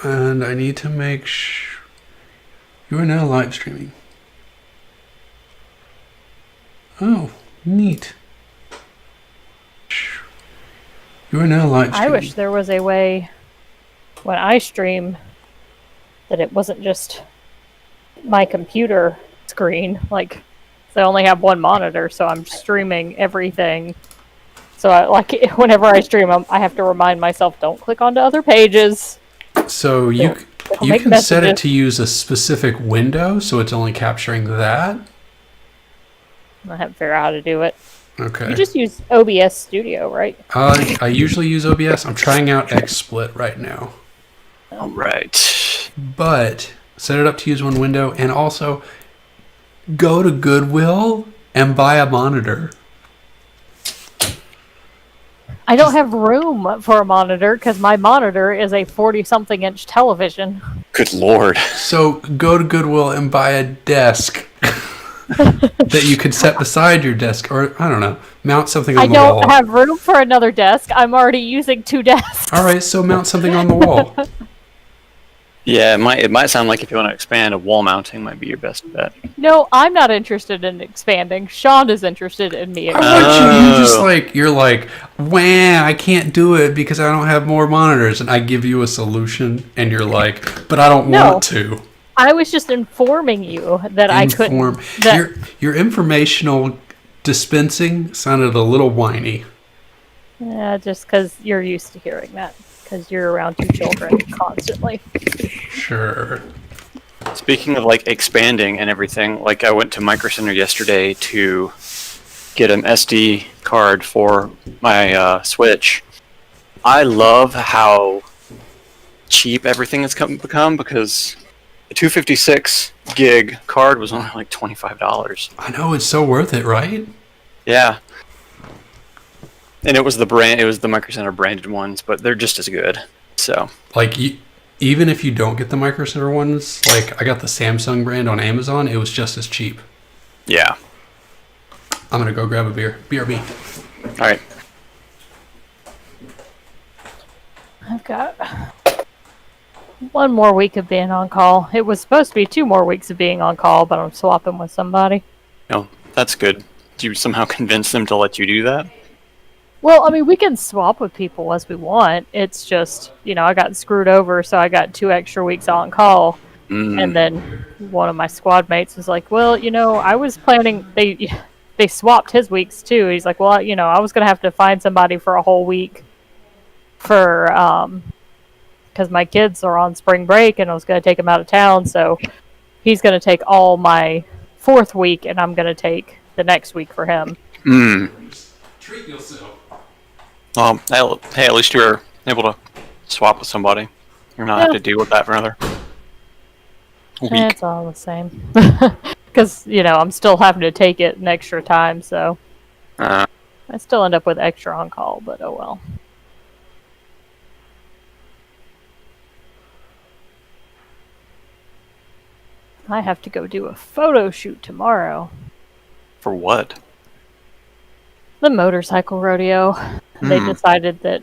And I need to make you are now live streaming. Oh, neat. You are now live streaming. I wish there was a way when I stream that it wasn't just my computer screen. Like, I only have one monitor, so I'm streaming everything. So, whenever I stream, I have to remind myself, don't click onto other pages. So you can set it to use a specific window, so it's only capturing that. I have to figure out how to do it. Okay. You just use OBS Studio, right? I usually use OBS. I'm trying out XSplit right now. All right. But set it up to use one window, and also go to Goodwill and buy a monitor. I don't have room for a monitor because my monitor is a 40-something inch television. Good lord. So go to Goodwill and buy a desk that you could set beside your desk, or I don't know, mount something on the wall. I don't have room for another desk. I'm already using 2 desks. All right, so mount something on the wall. Yeah, it might sound like if you want to expand, a wall mounting might be your best bet. No, I'm not interested in expanding. Sean is interested in me I expanding. want you just like, you're like, wah, I can't do it because I don't have more monitors. And I give you a solution, and you're like, but I don't want to. I was just informing you that I couldn't. Your informational dispensing sounded a little whiny. Yeah, just because you're used to hearing that. Because you're around 2 children constantly. Sure. Speaking of like expanding and everything, like I went to Micro Center yesterday to get an SD card for my Switch. I love how cheap everything has become because a 256 gig card was only like $25. I know, it's so worth it, right? Yeah. And it was the Micro Center branded ones, but they're just as good. So, like, even if you don't get the Micro Center ones, like I got the Samsung brand on Amazon, it was just as cheap. Yeah. I'm gonna go grab a beer. BRB. All right. I've got 1 more week of being on call. It was supposed to be 2 more weeks of being on call, but I'm swapping with somebody. Oh, that's good. Do you somehow convince them to let you do that? Well, I mean, we can swap with people as we want. It's just, I got screwed over, so I got 2 extra weeks on call. And then one of my squad mates was like, well, I was planning, they swapped his weeks too. He's like, well, I was going to have to find somebody for a whole week for, because my kids are on spring break and I was going to take them out of town. So he's going to take all my 4th week and I'm going to take the next week for him. Treat yourself. Hey, at least you're able to swap with somebody. You're not have to deal with that for another week. It's all the same. Because, I'm still having to take it an extra time, so I still end up with extra on call, but oh well. I have to go do a photo shoot tomorrow. For what? The motorcycle rodeo. They decided that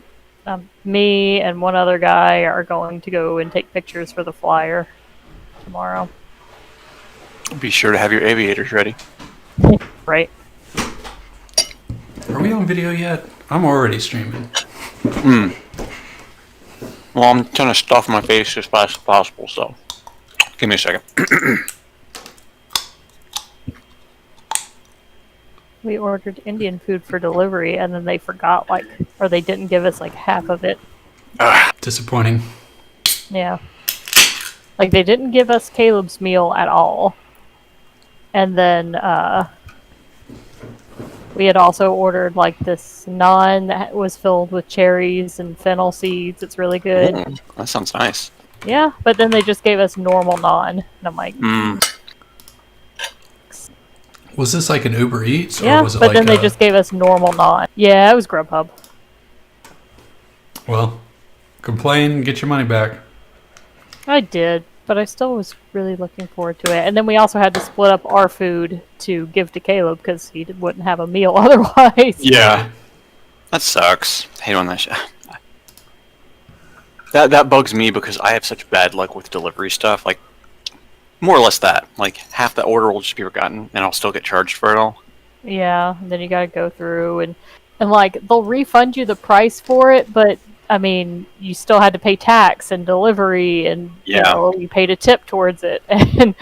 me and one other guy are going to go and take pictures for the flyer tomorrow. Be sure to have your aviators ready. Right. Are we on video yet? I'm already streaming. Well, I'm trying to stuff my face as fast as possible, so give me a second. We ordered Indian food for delivery, and then they forgot, or they didn't give us, half of it. Disappointing. Yeah. They didn't give us Caleb's meal at all. And then, we had also ordered, this naan that was filled with cherries and fennel seeds. It's really good. Ooh, that sounds nice. Yeah, but then they just gave us normal naan. And I'm like... Was this like an Uber Eats? Yeah, or was it but then they just gave us normal naan. Yeah, it was Grubhub. Well, complain, get your money back. I did, but I still was really looking forward to it. And then we also had to split up our food to give to Caleb because he wouldn't have a meal otherwise. Yeah. That sucks. I hate when that shit. That bugs me because I have such bad luck with delivery stuff. Like more or less that. Like half the order will just be forgotten, and I'll still get charged for it all. Yeah, and then you gotta go through and like they'll refund you the price for it, but I mean, you still had to pay tax and delivery, and Yeah. you paid a tip towards it, and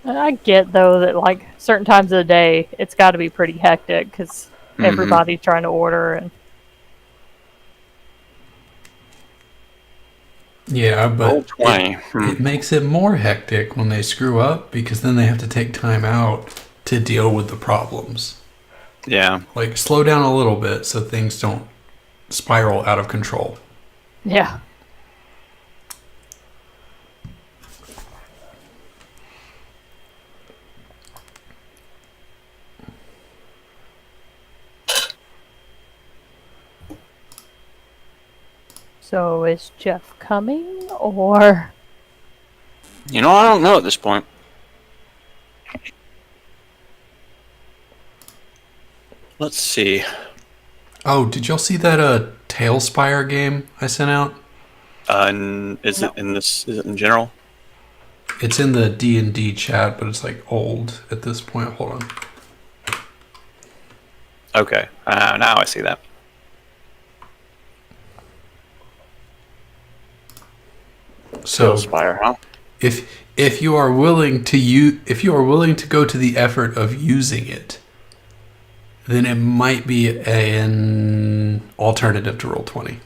I get though that like certain times of the day it's got to be pretty hectic because everybody's trying to order and. Yeah, but Roll20. it makes it more hectic when they screw up because then they have to take time out to deal with the problems. Yeah. Like, slow down a little bit so things don't spiral out of control. Yeah. So is Jeff coming or? You know, I don't know at this point. Let's see. Oh, did y'all see that Tailspire game I sent out? Is it in this? Is it in general? It's in the D&D chat, but it's like old at this point. Hold on. Okay. Now I see that. So Spire, huh? if you are willing to go to the effort of using it, then it might be an alternative to Roll20.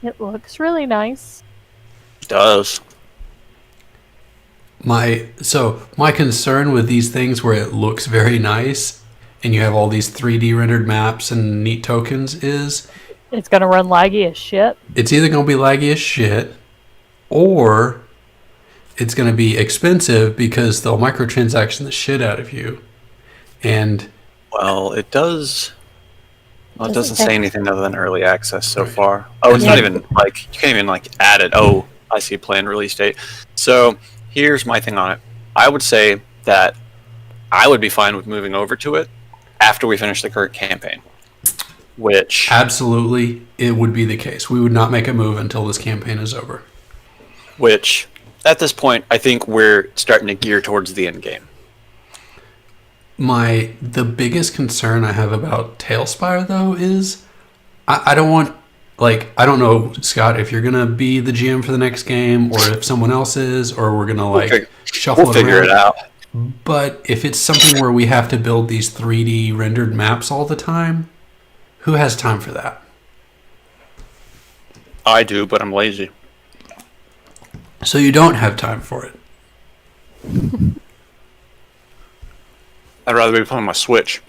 It looks really nice. It does. My concern with these things where it looks very nice and you have all these 3D rendered maps and neat tokens is It's gonna run laggy as shit. it's either going to be laggy as shit or it's going to be expensive because they'll microtransaction the shit out of you. And Well, it does. Well, it doesn't Doesn't say anything other than early access so far. Oh, it's not even like you can't even like add it. Oh, I see planned release date. So here's my thing on it. I would say that I would be fine with moving over to it after we finish the current campaign. Which absolutely, it would be the case. We would not make a move until this campaign is over. which at this point I think we're starting to gear towards the end game. The biggest concern I have about Tailspire though is I don't want, like, I don't know, Scott, if you're gonna be the GM for the next game or if someone else is, or we're gonna like shuffle We'll figure around. it out. But if it's something where we have to build these 3D rendered maps all the time, who has time for that? I do, but I'm lazy. So you don't have time for it. I'd rather be playing my Switch.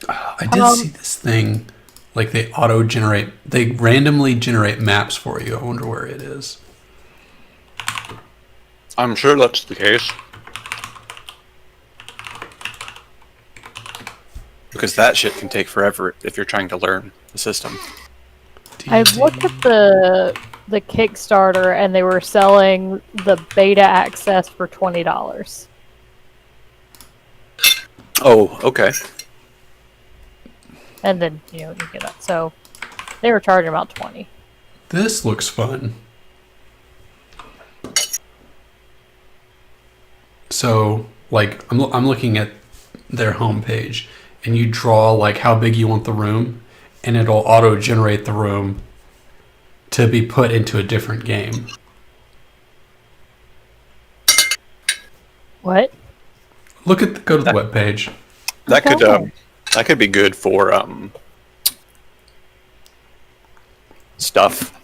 I did see this thing, like they randomly generate maps for you. I wonder where it is. I'm sure that's the case. Because that shit can take forever if you're trying to learn the system. I looked at the Kickstarter and they were selling the beta access for $20. Oh, okay. And then, you get that. So they were charging about 20. This looks fun. So, like, I'm looking at their homepage, and you draw like how big you want the room, and it'll auto generate the room to be put into a different game. What? Go to the webpage. That could be good for stuff.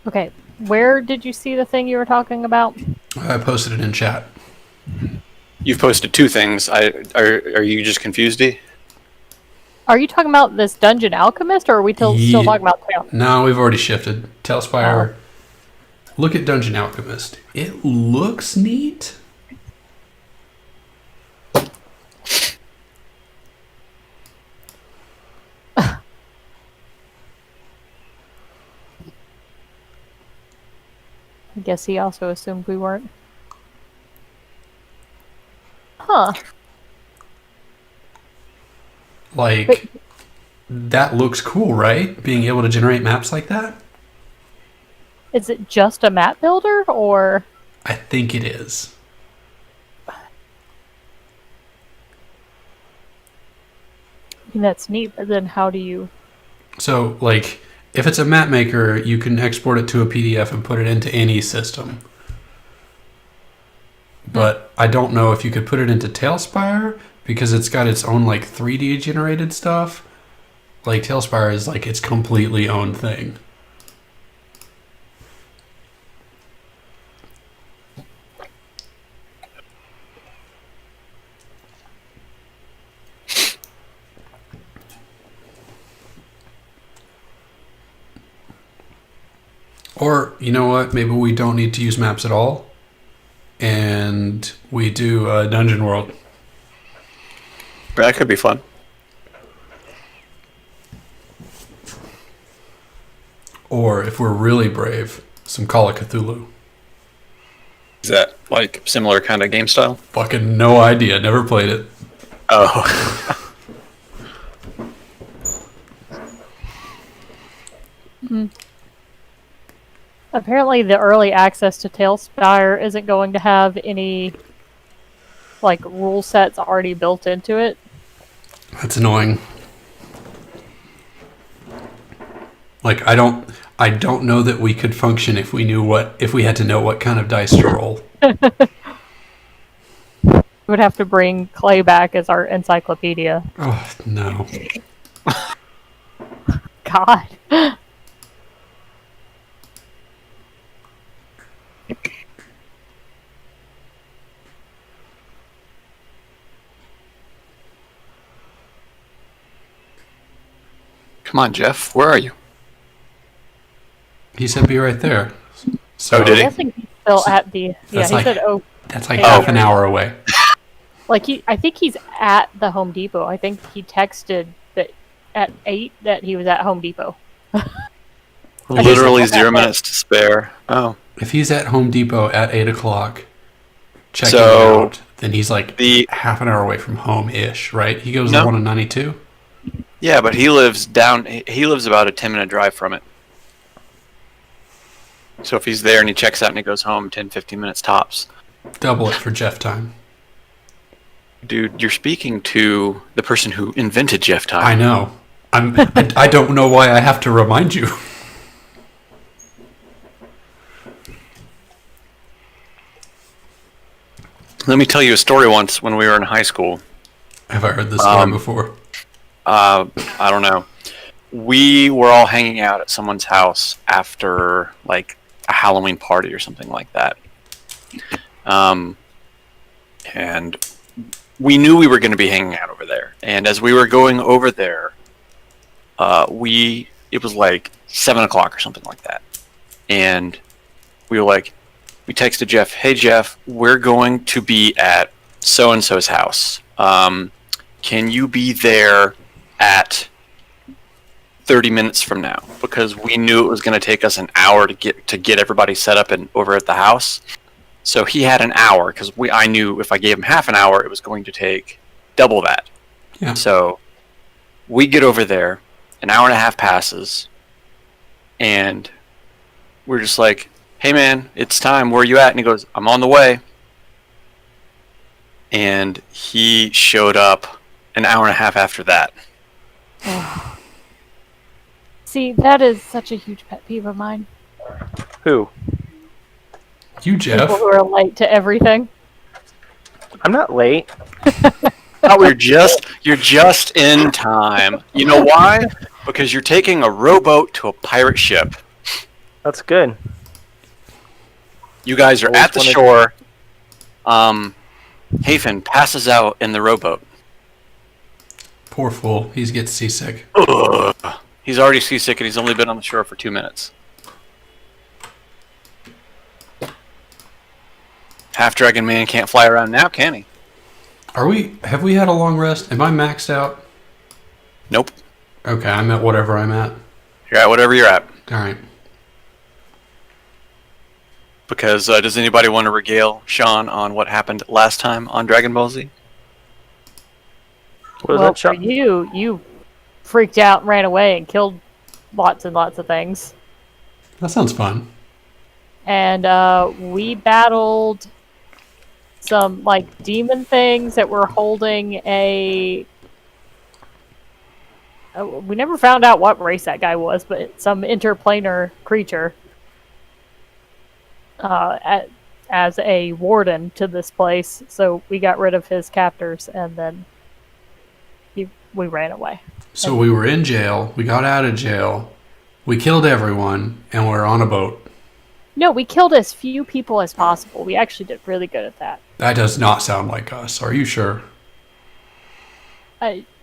Okay, where did you see the thing you were talking about? I posted it in chat. You've posted two things. Are you just confused, D? Are you talking about this Dungeon Alchemist, or are we still talking about Tail? No, we've already shifted. Tailspire. Look at Dungeon Alchemist. It looks neat. I guess he also assumed we weren't. Huh. Like, But- that looks cool, right? Being able to generate maps like that? Is it just a map builder, or I think it is. I mean, that's neat? But then how do you? So, like, if it's a map maker, you can export it to a PDF and put it into any system. But I don't know if you could put it into Tailspire because it's got its own like 3D generated stuff. Like Tailspire is like its completely own thing. Or, you know what? Maybe we don't need to use maps at all. And we do a dungeon world. That could be fun. Or, if we're really brave, some Call of Cthulhu. Is that like similar kind of game style? Fucking no idea. Never played it. Oh. Apparently, the early access to Tailspire isn't going to have any like rule sets already built into it. That's annoying. Like I don't know that we could function if we had to know what kind of dice to roll. We would have to bring Clay back as our encyclopedia. Oh no. God. Come on, Jeff. Where are you? He said be right there. So Oh, did I'm he? guessing he's still at the. Yeah, That's he like- said, "Oh, that's like Oh. half an hour away. like he." I think he's at the Home Depot. I think he texted that at 8 that he was at Home Depot. Literally Okay. 0 minutes to spare. Oh. If he's at Home Depot at 8:00 checking So, out, then he's like The half an hour away from home-ish, right? He goes to No. the one on 92. Yeah, but he lives about a 10-minute drive from it. So if he's there and he checks out and he goes home 10, 15 minutes tops. Double it for Jeff time. Dude, you're speaking to the person who invented Jeff time. I know. I don't know why I have to remind you. Let me tell you a story once when we were in high school. Have I heard this story before? I don't know. We were all hanging out at someone's house after like a Halloween party or something like that. And we knew we were going to be hanging out over there. And as we were going over there, it was like 7 o'clock or something like that. And we texted Jeff, "Hey Jeff, we're going to be at so-and-so's house. Can you be there at 30 minutes from now?" Because we knew it was going to take us an hour to get everybody set up and over at the house. So he had an hour because I knew if I gave him half an hour, it was going to take double that. Yeah. So we get over there, an hour and a half passes, and we're just like, "Hey man, it's time. Where are you at?" And he goes, "I'm on the way." And he showed up an hour and a half after that. See, that is such a huge pet peeve of mine. Who? You, Jeff. People who are late to everything. I'm not late. You're just in time. You know why? Because you're taking a rowboat to a pirate ship. That's good. You guys are Always at the wanted- shore. Hafen passes out in the rowboat. Poor fool. He gets seasick. Ugh. He's already seasick and he's only been on the shore for 2 minutes. Half Dragon Man can't fly around now, can he? Have we had a long rest? Am I maxed out? Nope. Okay, I'm at whatever I'm at. You're at whatever you're at. Alright. because does anybody want to regale Sean on what happened last time on Dragon Ball Z? What was Well, that, for Sean? you freaked out and ran away and killed lots and lots of things. That sounds fun. And we battled some like demon things that were holding a. We never found out what race that guy was, but some interplanar creature as a warden to this place. So we got rid of his captors, and then we ran away. So we were in jail. We got out of jail. We killed everyone, and we're on a boat. No, we killed as few people as possible. We actually did really good at that. That does not sound like us. Are you sure?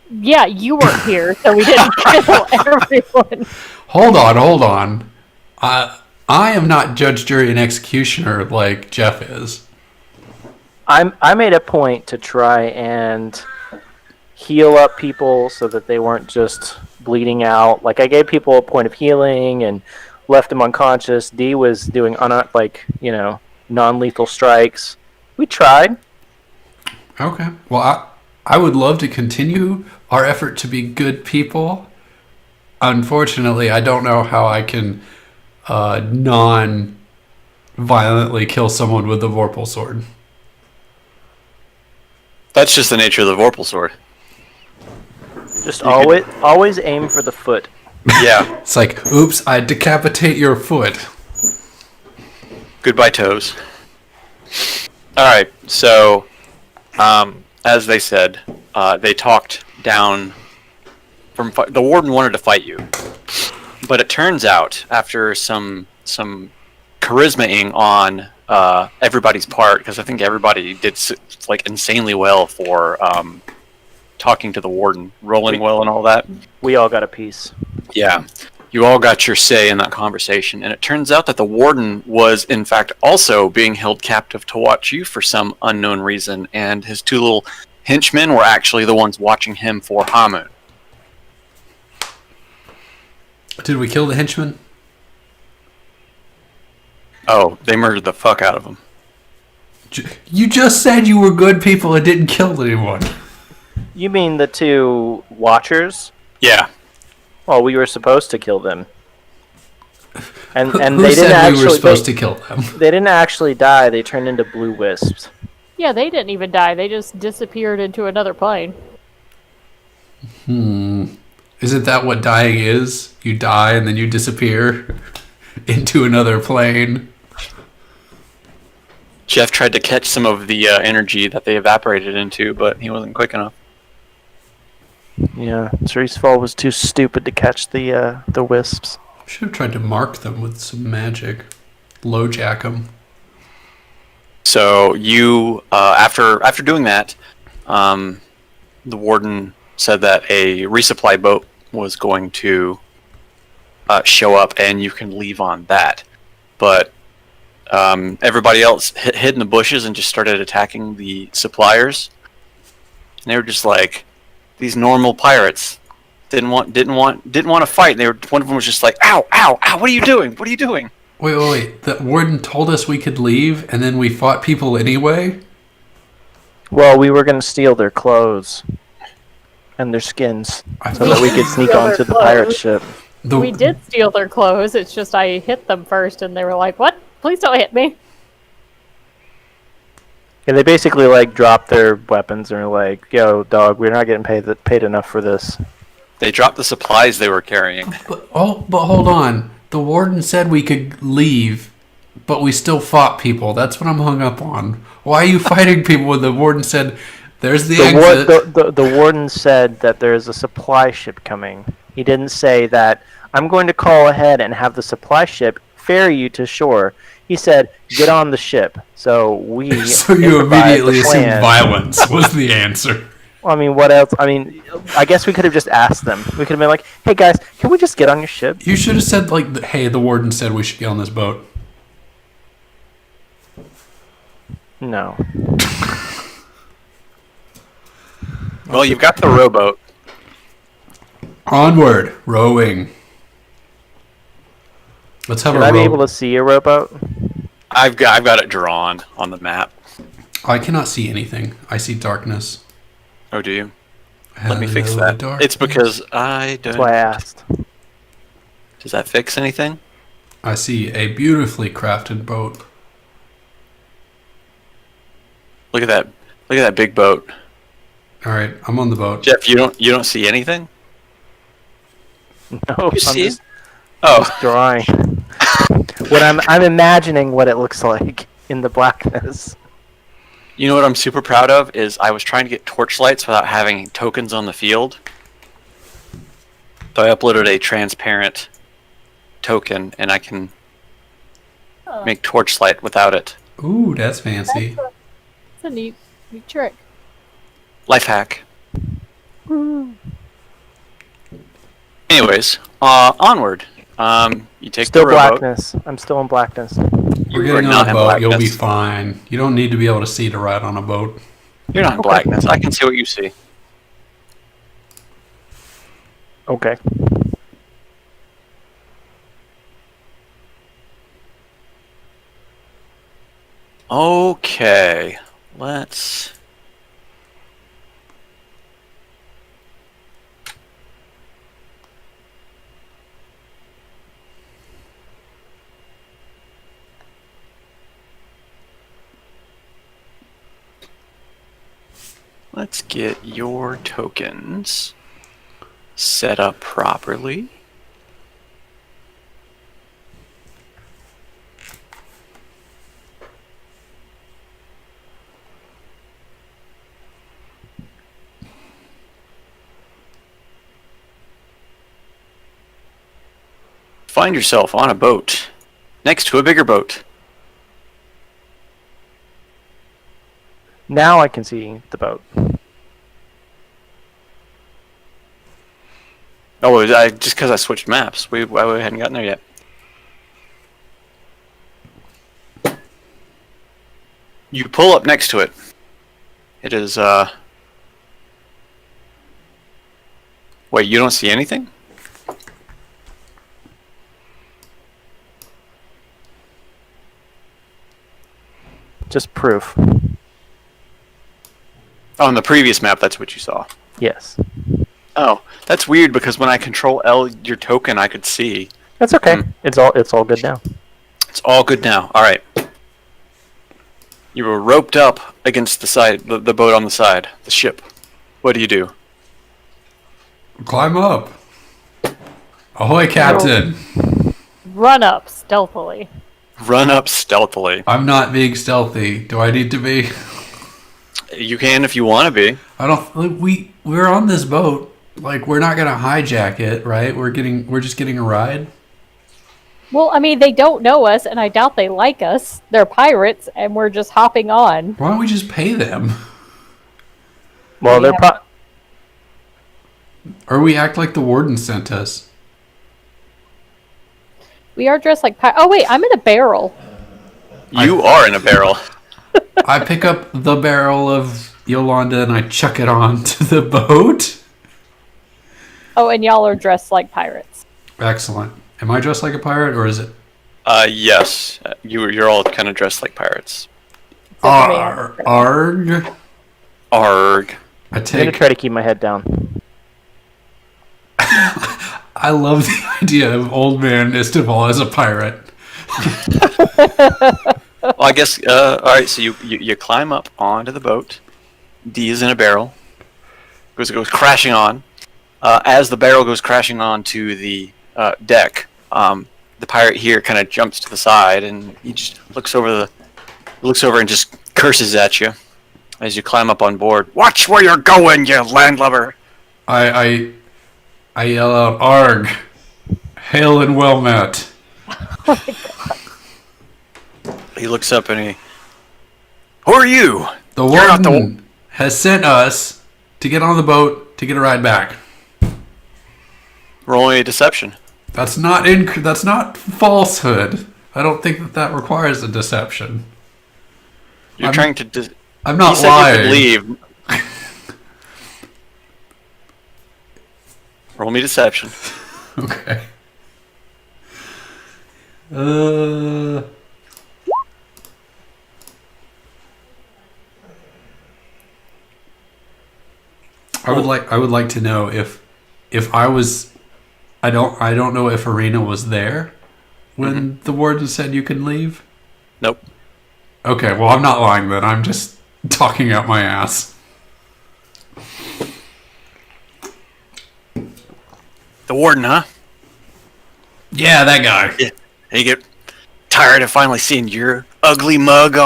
Yeah, you weren't here, so we didn't kill everyone. Hold on. I am not judge, jury, and executioner like Jeff is. I made a point to try and heal up people so that they weren't just bleeding out. Like I gave people a point of healing and left them unconscious. D was doing non-lethal strikes. We tried. Okay. Well, I would love to continue our effort to be good people. Unfortunately, I don't know how I can non-violently kill someone with the Vorpal sword. That's just the nature of the Vorpal sword. Just always aim for the foot. Yeah. It's like, oops, I decapitate your foot. Goodbye, toes. Alright, so, as they said, they talked down from... The warden wanted to fight you. But it turns out, after some charisma-ing on everybody's part, because I think everybody did like insanely well for talking to the warden, rolling well and all that. We all got a piece. Yeah. You all got your say in that conversation, and it turns out that the warden was, in fact, also being held captive to watch you for some unknown reason, and his two little henchmen were actually the ones watching him for Hamun. Did we kill the henchman? Oh, they murdered the fuck out of him. You just said you were good people and didn't kill anyone. You mean the two watchers? Yeah. Well, we were supposed to kill them. And Who they didn't said actually we were supposed to kill them? They didn't actually die. They turned into blue wisps. Yeah, they didn't even die. They just disappeared into another plane. Isn't that what dying is? You die and then you disappear into another plane. Jeff tried to catch some of the energy that they evaporated into, but he wasn't quick enough. Yeah, Cerise Fall was too stupid to catch the wisps. Should have tried to mark them with some magic. Low-jack them. So you, after doing that, the warden said that a resupply boat was going to show up, and you can leave on that. But everybody else hid in the bushes and just started attacking the suppliers. And they were just like these normal pirates. Didn't want to fight. One of them was just like, "Ow, ow, ow! What are you doing? What are you doing?" Wait. The warden told us we could leave, and then we fought people anyway? Well, we were going to steal their clothes and their skins so that we could sneak Steal their onto the pirate clothes. ship. We did steal their clothes. It's just I hit them first, and they were like, "What? Please don't hit me." Yeah, they basically like dropped their weapons and were like, "Yo, dog, we're not getting paid enough for this." They dropped the supplies they were carrying. But hold on. The warden said we could leave, but we still fought people. That's what I'm hung up on. Why are you fighting people when the warden said, there's the exit? The warden said that there's a supply ship coming. He didn't say that I'm going to call ahead and have the supply ship ferry you to shore. He said, get on the ship. So we So you improvised immediately the assumed plan. violence was the answer. I mean, what else? I mean, I guess we could have just asked them. We could have been like, hey guys, can we just get on your ship? You should have said, like, hey, the warden said we should get on this boat. No. Well, you've got the rowboat. Onward, rowing. Let's have Should a I be row. able to see a rowboat? I've got it drawn on the map. I cannot see anything. I see darkness. Oh, do you? Let me fix Hello, that. darkness. It's because I don't. That's why I asked. Does that fix anything? I see a beautifully crafted boat. Look at that! Look at that big boat, All right, I'm on the boat. Jeff. You don't see anything? No, You I'm see just it? Oh, drawing. What I'm imagining what it looks like in the blackness. you know what I'm super proud of is I was trying to get torchlights without having tokens on the field. So I uploaded a transparent token, and I can Oh, make torchlight without it. Ooh, that's fancy. that's a neat trick. Life hack. Anyways, onward. You take Still the rowboat. blackness. I'm still in blackness. We're You are getting not on a in boat. You'll be blackness. fine. You don't need to be able to see to ride on a boat. You're not in Okay. blackness. I can see what you see. Okay. Okay, let's. Let's get your tokens set up properly. Find yourself on a boat next to a bigger boat. Now I can see the boat. Oh, just because I switched maps. I hadn't gotten there yet. You pull up next to it. It is, Wait, you don't see anything? Just proof. Oh, on the previous map, that's what you saw. Yes. Oh, that's weird because when I control L your token, I could see. That's okay. Hmm. It's all good now. It's all good now. All right. You were roped up against the side, the boat on the side, the ship. What do you do? Climb up. Ahoy, Captain. Run up stealthily. Run up stealthily. I'm not being stealthy. Do I need to be? You can if you want to be. I don't. Like, we're on this boat. Like, we're not gonna hijack it, right? We're just getting a ride. Well, I mean, they don't know us, and I doubt they like us. They're pirates, and we're just hopping on. Why don't we just pay them? Well, they're Yeah. Or we act like the warden sent us. We are dressed like pirates. Oh, wait, I'm in a barrel. You are in a barrel. I pick up the barrel of Yolanda and I chuck it onto the boat. Oh, and y'all are dressed like pirates. Excellent. Am I dressed like a pirate, or is it? Yes. You're all kind of dressed like pirates. Except for me, I'm- Arg. Arg. I I'm gonna take. try to keep my head down. I love the idea of old man Istival as a pirate. Well, I guess. All right. So you climb up onto the boat. D is in a barrel. Goes crashing on. As the barrel goes crashing onto the deck, the pirate here kind of jumps to the side and he just looks over and just curses at you as you climb up on board. Watch where you're going, you landlubber! I yell out, "Arg! Hail and well met." He looks up and who are you? The You're not warden the has sent us to get on the boat to get a ride back. Roll me a deception. That's not that's not falsehood. I don't think that requires a deception. You're I'm- trying to. I'm He not said you lying. could leave. Roll me deception. Okay. I would like to know if I was. I don't know if Arena was there when the warden said you can leave. Nope. Okay, well I'm not lying then. I'm just talking out my ass. The warden, huh? Yeah, that guy. Yeah. You get tired of finally seeing your ugly mug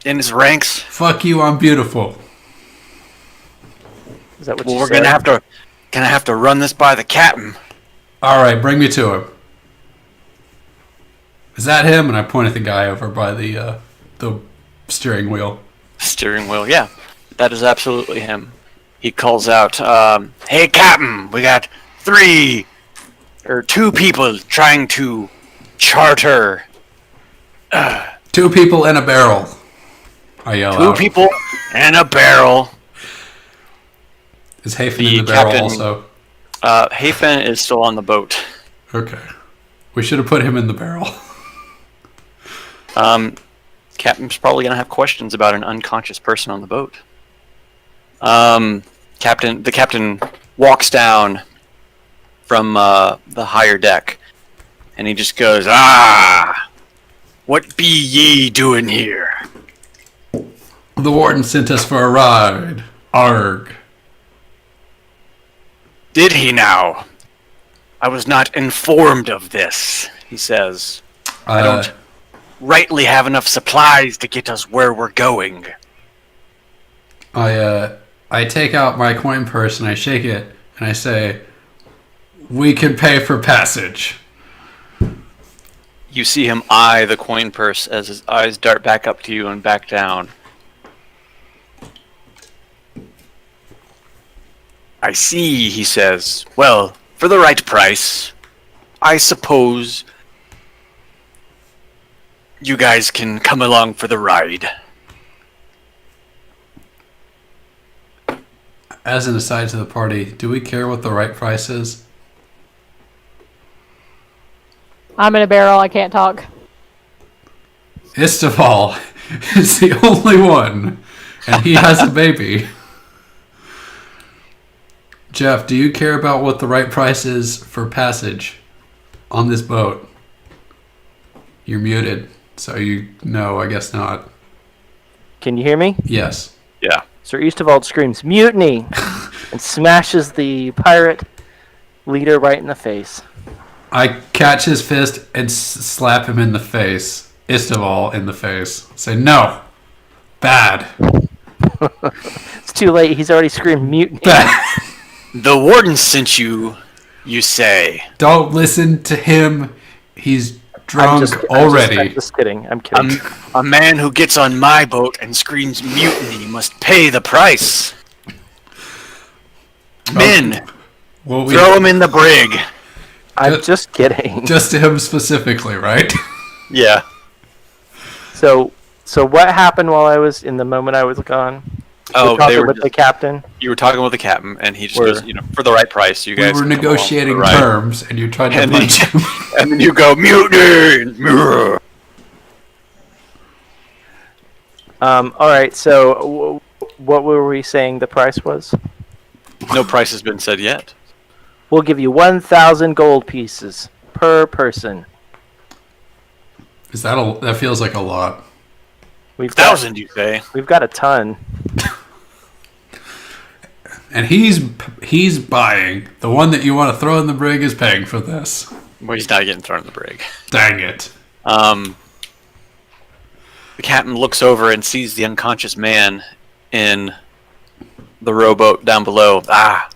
in his ranks? Fuck you, I'm beautiful. Is that what Well, you we're said? gonna have to run this by the captain. Alright, bring me to him. Is that him? And I point at the guy over by the steering wheel. Steering wheel, yeah. That is absolutely him. He calls out, "Hey, Captain, we got 2 people trying to charter." 2 people in a barrel. I yell 2 out. people and a barrel. Is Hafen The in the barrel captain- also? Hafen is still on the boat. Okay. We should have put him in the barrel. Captain's probably gonna have questions about an unconscious person on the boat. The captain walks down from the higher deck, and he just goes, "Ah, what be ye doing here?" The warden sent us for a ride. Arg. "Did he now? I was not informed of this," he says. "I don't rightly have enough supplies to get us where we're going." I take out my coin purse and I shake it and I say, "We can pay for passage." You see him eye the coin purse as his eyes dart back up to you and back down. "I see," he says. "Well, for the right price, I suppose you guys can come along for the ride." As an aside to the party, do we care what the right price is? I'm in a barrel. I can't talk. Istival is the only one, and he has a baby. Jeff, do you care about what the right price is for passage on this boat? You're muted, so no, I guess not. Can you hear me? Yes. Yeah. Sir Eastervald screams, "Mutiny!" and smashes the pirate leader right in the face. I catch his fist and slap him in the face. Istival in the face. Say, no. Bad. It's too late. He's already screamed mutiny. Bad. "The warden sent you, you say. Don't listen to him. He's drunk already. I'm just kidding. I'm kidding. A man who gets on my boat and screams mutiny must pay the price. Men, Well, we, throw him in the brig." I'm just kidding. just to him specifically, right? Yeah. So what happened while I was in the moment I was gone? Oh, Talking they were with the captain. you were talking with the captain, and he just Were- goes, for the right price, you We guys were can come along for the negotiating ride." terms, and you tried to And then, punch him. and then you go, "Mutiny!" All right. So what were we saying the price was? No price has been said yet. We'll give you 1,000 gold pieces per person. Is that feels like a lot. We've got 1,000, you say? we've got a ton. And he's buying. The one that you want to throw in the brig is paying for this. Well, he's not getting thrown in the brig. Dang it. The captain looks over and sees the unconscious man in the rowboat down below. "Ah,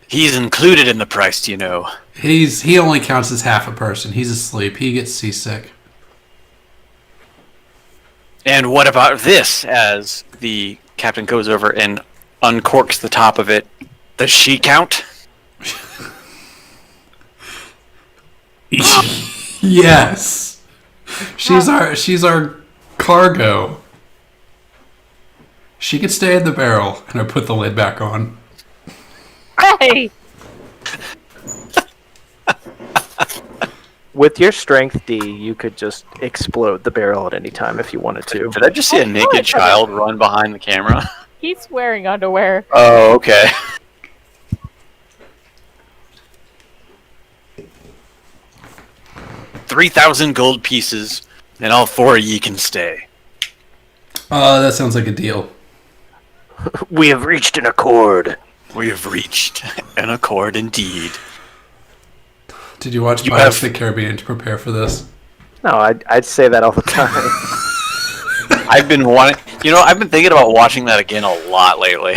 he's included in the price, you know." He only counts as half a person. He's asleep. He gets seasick. "And what about this?" As the captain goes over and uncorks the top of it. "Does she count?" Yes. She's our cargo. She could stay in the barrel, and I put the lid back on. Hey, With your strength, D, you could just explode the barrel at any time if you wanted to. Did I just see a naked child run behind the camera? He's wearing underwear. Oh, okay. $3,000 gold pieces, and all 4 of ye can stay. That sounds like a deal. We have reached an accord. We have reached an accord indeed. Did you watch You Pirates have- of the Caribbean to prepare for this? No, I'd say that all the time. I've been wanting, I've been thinking about watching that again a lot lately.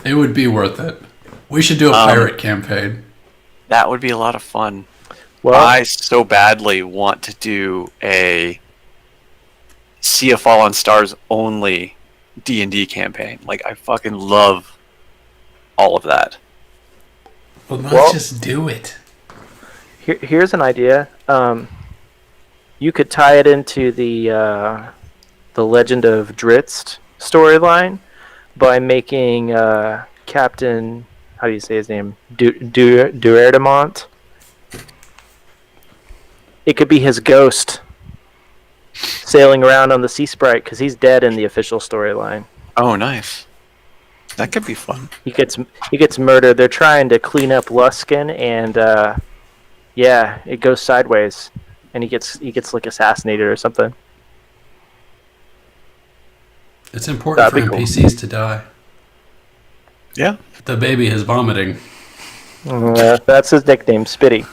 It would be worth it. We should do a pirate campaign. That would be a lot of fun. Well, I so badly want to do a Sea of Fallen Stars only D&D campaign. Like, I fucking love all of that. Well, let's Well- just do it. here's an idea. You could tie it into the Legend of Drizzt storyline by making Captain, how do you say his name? Duerdamont. It could be his ghost sailing around on the Sea Sprite because he's dead in the official storyline. Oh, nice. That could be fun. He gets murdered. They're trying to clean up Luskin, and yeah, it goes sideways, and he gets like assassinated or something. It's important for That'd be cool. NPCs to die. Yeah. The baby is vomiting. That's his nickname, Spitty.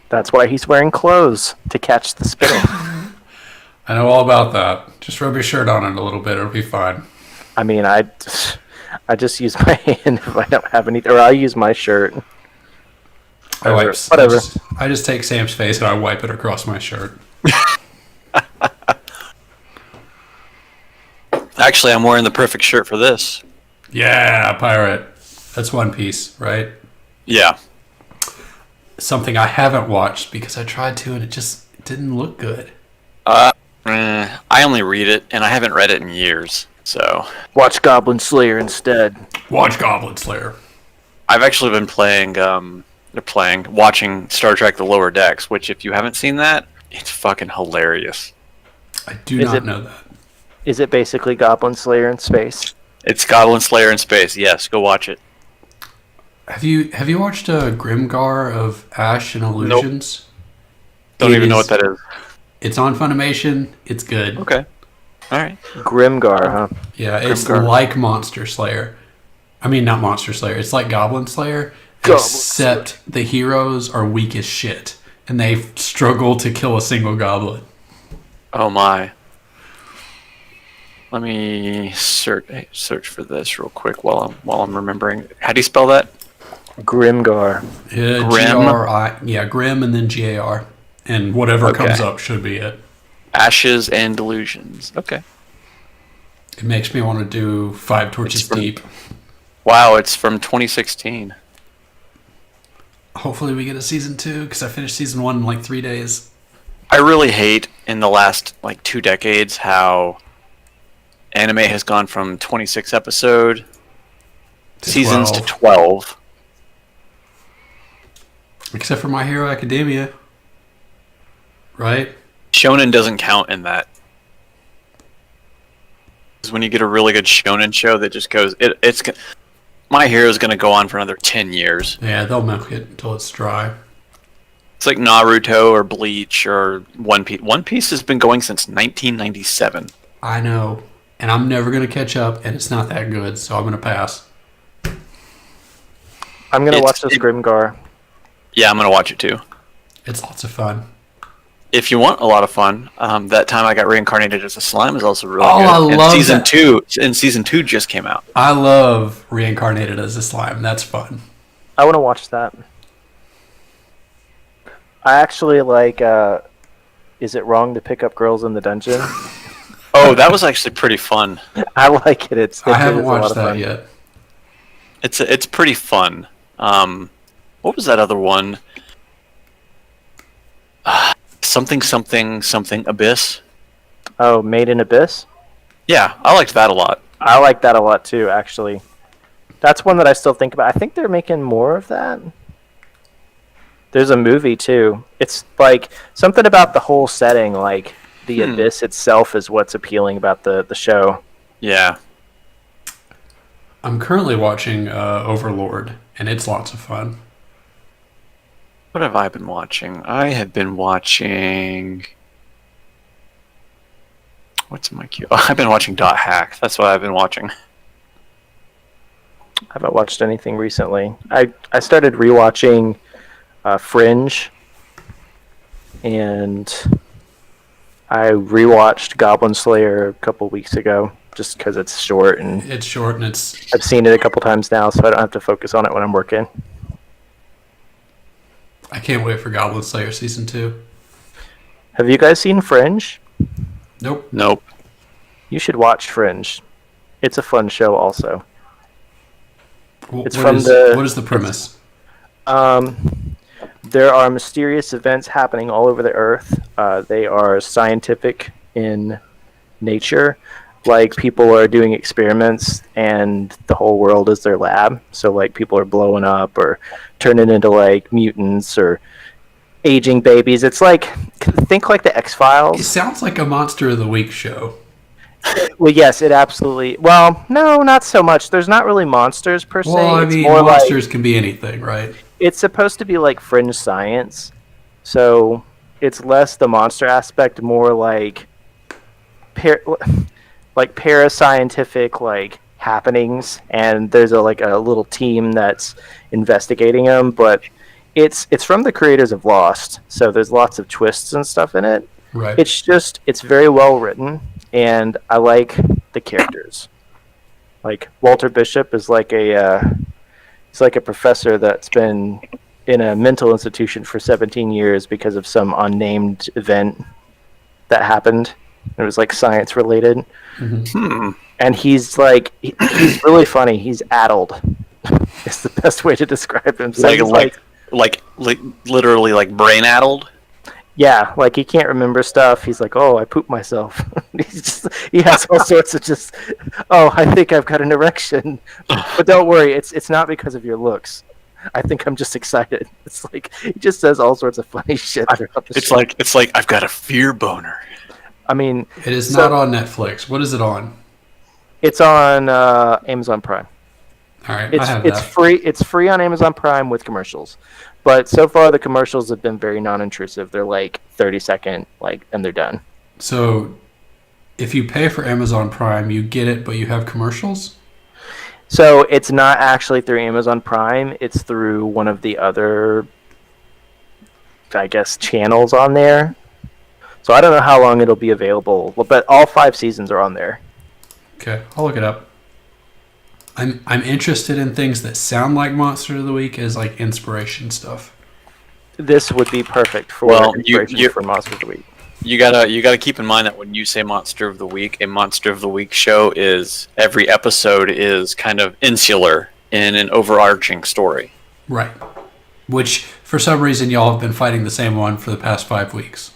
That's why he's wearing clothes to catch the spittle. I know all about that. Just rub your shirt on it a little bit. It'll be fine. I mean, I just use my hand if I don't have anything, or I use my shirt. Whatever. I just take Sam's face and I wipe it across my shirt. Actually, I'm wearing the perfect shirt for this. Yeah, pirate. That's One Piece, right? Yeah. Something I haven't watched because I tried to and it just didn't look good. I only read it, and I haven't read it in years. So Watch Goblin Slayer instead. Watch Goblin Slayer. I've actually been watching Star Trek: The Lower Decks, which, if you haven't seen that, it's fucking hilarious. I do Is not it- know that. Is it basically Goblin Slayer in space? It's Goblin Slayer in space. Yes, go watch it. Have you watched Grimgar of Ash and Illusions? Don't It even know is- what that is. It's on Funimation. It's good. Okay. All right. Grimgar, huh? Yeah, it's Grimgar. like Monster Slayer. I mean, not Monster Slayer. It's like Goblin Slayer, Goblin except the heroes are weak as shit, and they struggle to kill a single goblin. Oh my. Let me search for this real quick while I'm remembering. How do you spell that? Grimgar. Yeah, Grim? G-R-I, yeah, Grim and then G-A-R. And whatever Okay. comes up should be it. Ashes and Delusions. Okay. It makes me want to do Five Torches It's from- Deep. Wow, it's from 2016. Hopefully we get a season 2, because I finished season 1 in like 3 days. I really hate in the last 2 decades how anime has gone from 26 episode seasons to 12. Except for My Hero Academia. Right? Shonen doesn't count in that. 'Cause when you get a really good shonen show that just goes, My Hero is going to go on for another 10 years. Yeah, they'll milk it until it's dry. It's like Naruto or Bleach or One Piece. One Piece has been going since 1997. I know. And I'm never going to catch up, and it's not that good, so I'm going to pass. I'm gonna It's- watch this it- Grimgar. Yeah, I'm going to watch it too. It's lots of fun. If you want a lot of fun, that time I got reincarnated as a slime is also really Oh, good. I love season that. 2. And season 2 just came out. I love Reincarnated as a Slime. That's fun. I want to watch that. I actually like. Is it wrong to pick up girls in the dungeon? Oh, that was actually pretty fun. I like it. I haven't is a lot watched of that fun. yet. It's pretty fun. What was that other one? Something Abyss. Oh, Made in Abyss. Yeah, I liked that a lot. I like that a lot too. Actually, that's one that I still think about. I think they're making more of that. There's a movie too. It's like something about the whole setting, like the abyss itself, is what's appealing about the show. Yeah. I'm currently watching Overlord, and it's lots of fun. What have I been watching? I have been watching. What's in my queue? I've been watching Dot Hack. That's what I've been watching. I haven't watched anything recently. I started rewatching Fringe, and I rewatched Goblin Slayer a couple weeks ago, just because it's short and It's short, and it's I've seen it a couple times now, so I don't have to focus on it when I'm working. I can't wait for Goblin Slayer season 2. Have you guys seen Fringe? Nope. Nope. You should watch Fringe. It's a fun show also. It's What from is- the- What is the premise? There are mysterious events happening all over the earth. They are scientific in nature. Like, people are doing experiments and the whole world is their lab. So, like, people are blowing up or turning into, like, mutants or aging babies. It's like, think like the It X-Files. sounds like a Monster of the Week show. Well, yes, it absolutely... Well, no, not so much. There's not really monsters, per se. Well, I It's mean, more like... monsters can be anything, right? It's supposed to be like fringe science, so it's less the monster aspect, more like like parascientific like happenings, and there's a little team that's investigating them. But it's from the creators of Lost, so there's lots of twists and stuff in it. Right. It's very well written, and I like the characters. Like Walter Bishop is like he's like a professor that's been in a mental institution for 17 years because of some unnamed event that happened. It was like science related. And he's like, he's really funny. He's addled. It's the best way to describe him. So he's Like literally like brain addled. yeah, like he can't remember stuff. He's like, oh, I pooped myself. He has all sorts of just, oh, I think I've got an erection. But don't worry, it's not because of your looks. I think I'm just excited. It's like he just says all sorts of funny shit throughout the show. It's like I've got a fear boner. I mean, It is so- not on Netflix. What is it on? it's on Amazon Prime. All right, I It's have it's that. free. It's free on Amazon Prime with commercials. But so far the commercials have been very non-intrusive. They're like 30-second, like, and they're done. So, if you pay for Amazon Prime, you get it, but you have commercials? So it's not actually through Amazon Prime. It's through one of the other, I guess, channels on there. So I don't know how long it'll be available, but all 5 seasons are on there. Okay, I'll look it up. I'm interested in things that sound like Monster of the Week as like inspiration stuff. This would be perfect for Well, inspiration for Monster of the Week. You gotta keep in mind that when you say Monster of the Week, a Monster of the Week show is every episode is kind of insular in an overarching story. Right. Which, for some reason, y'all have been fighting the same one for the past 5 weeks.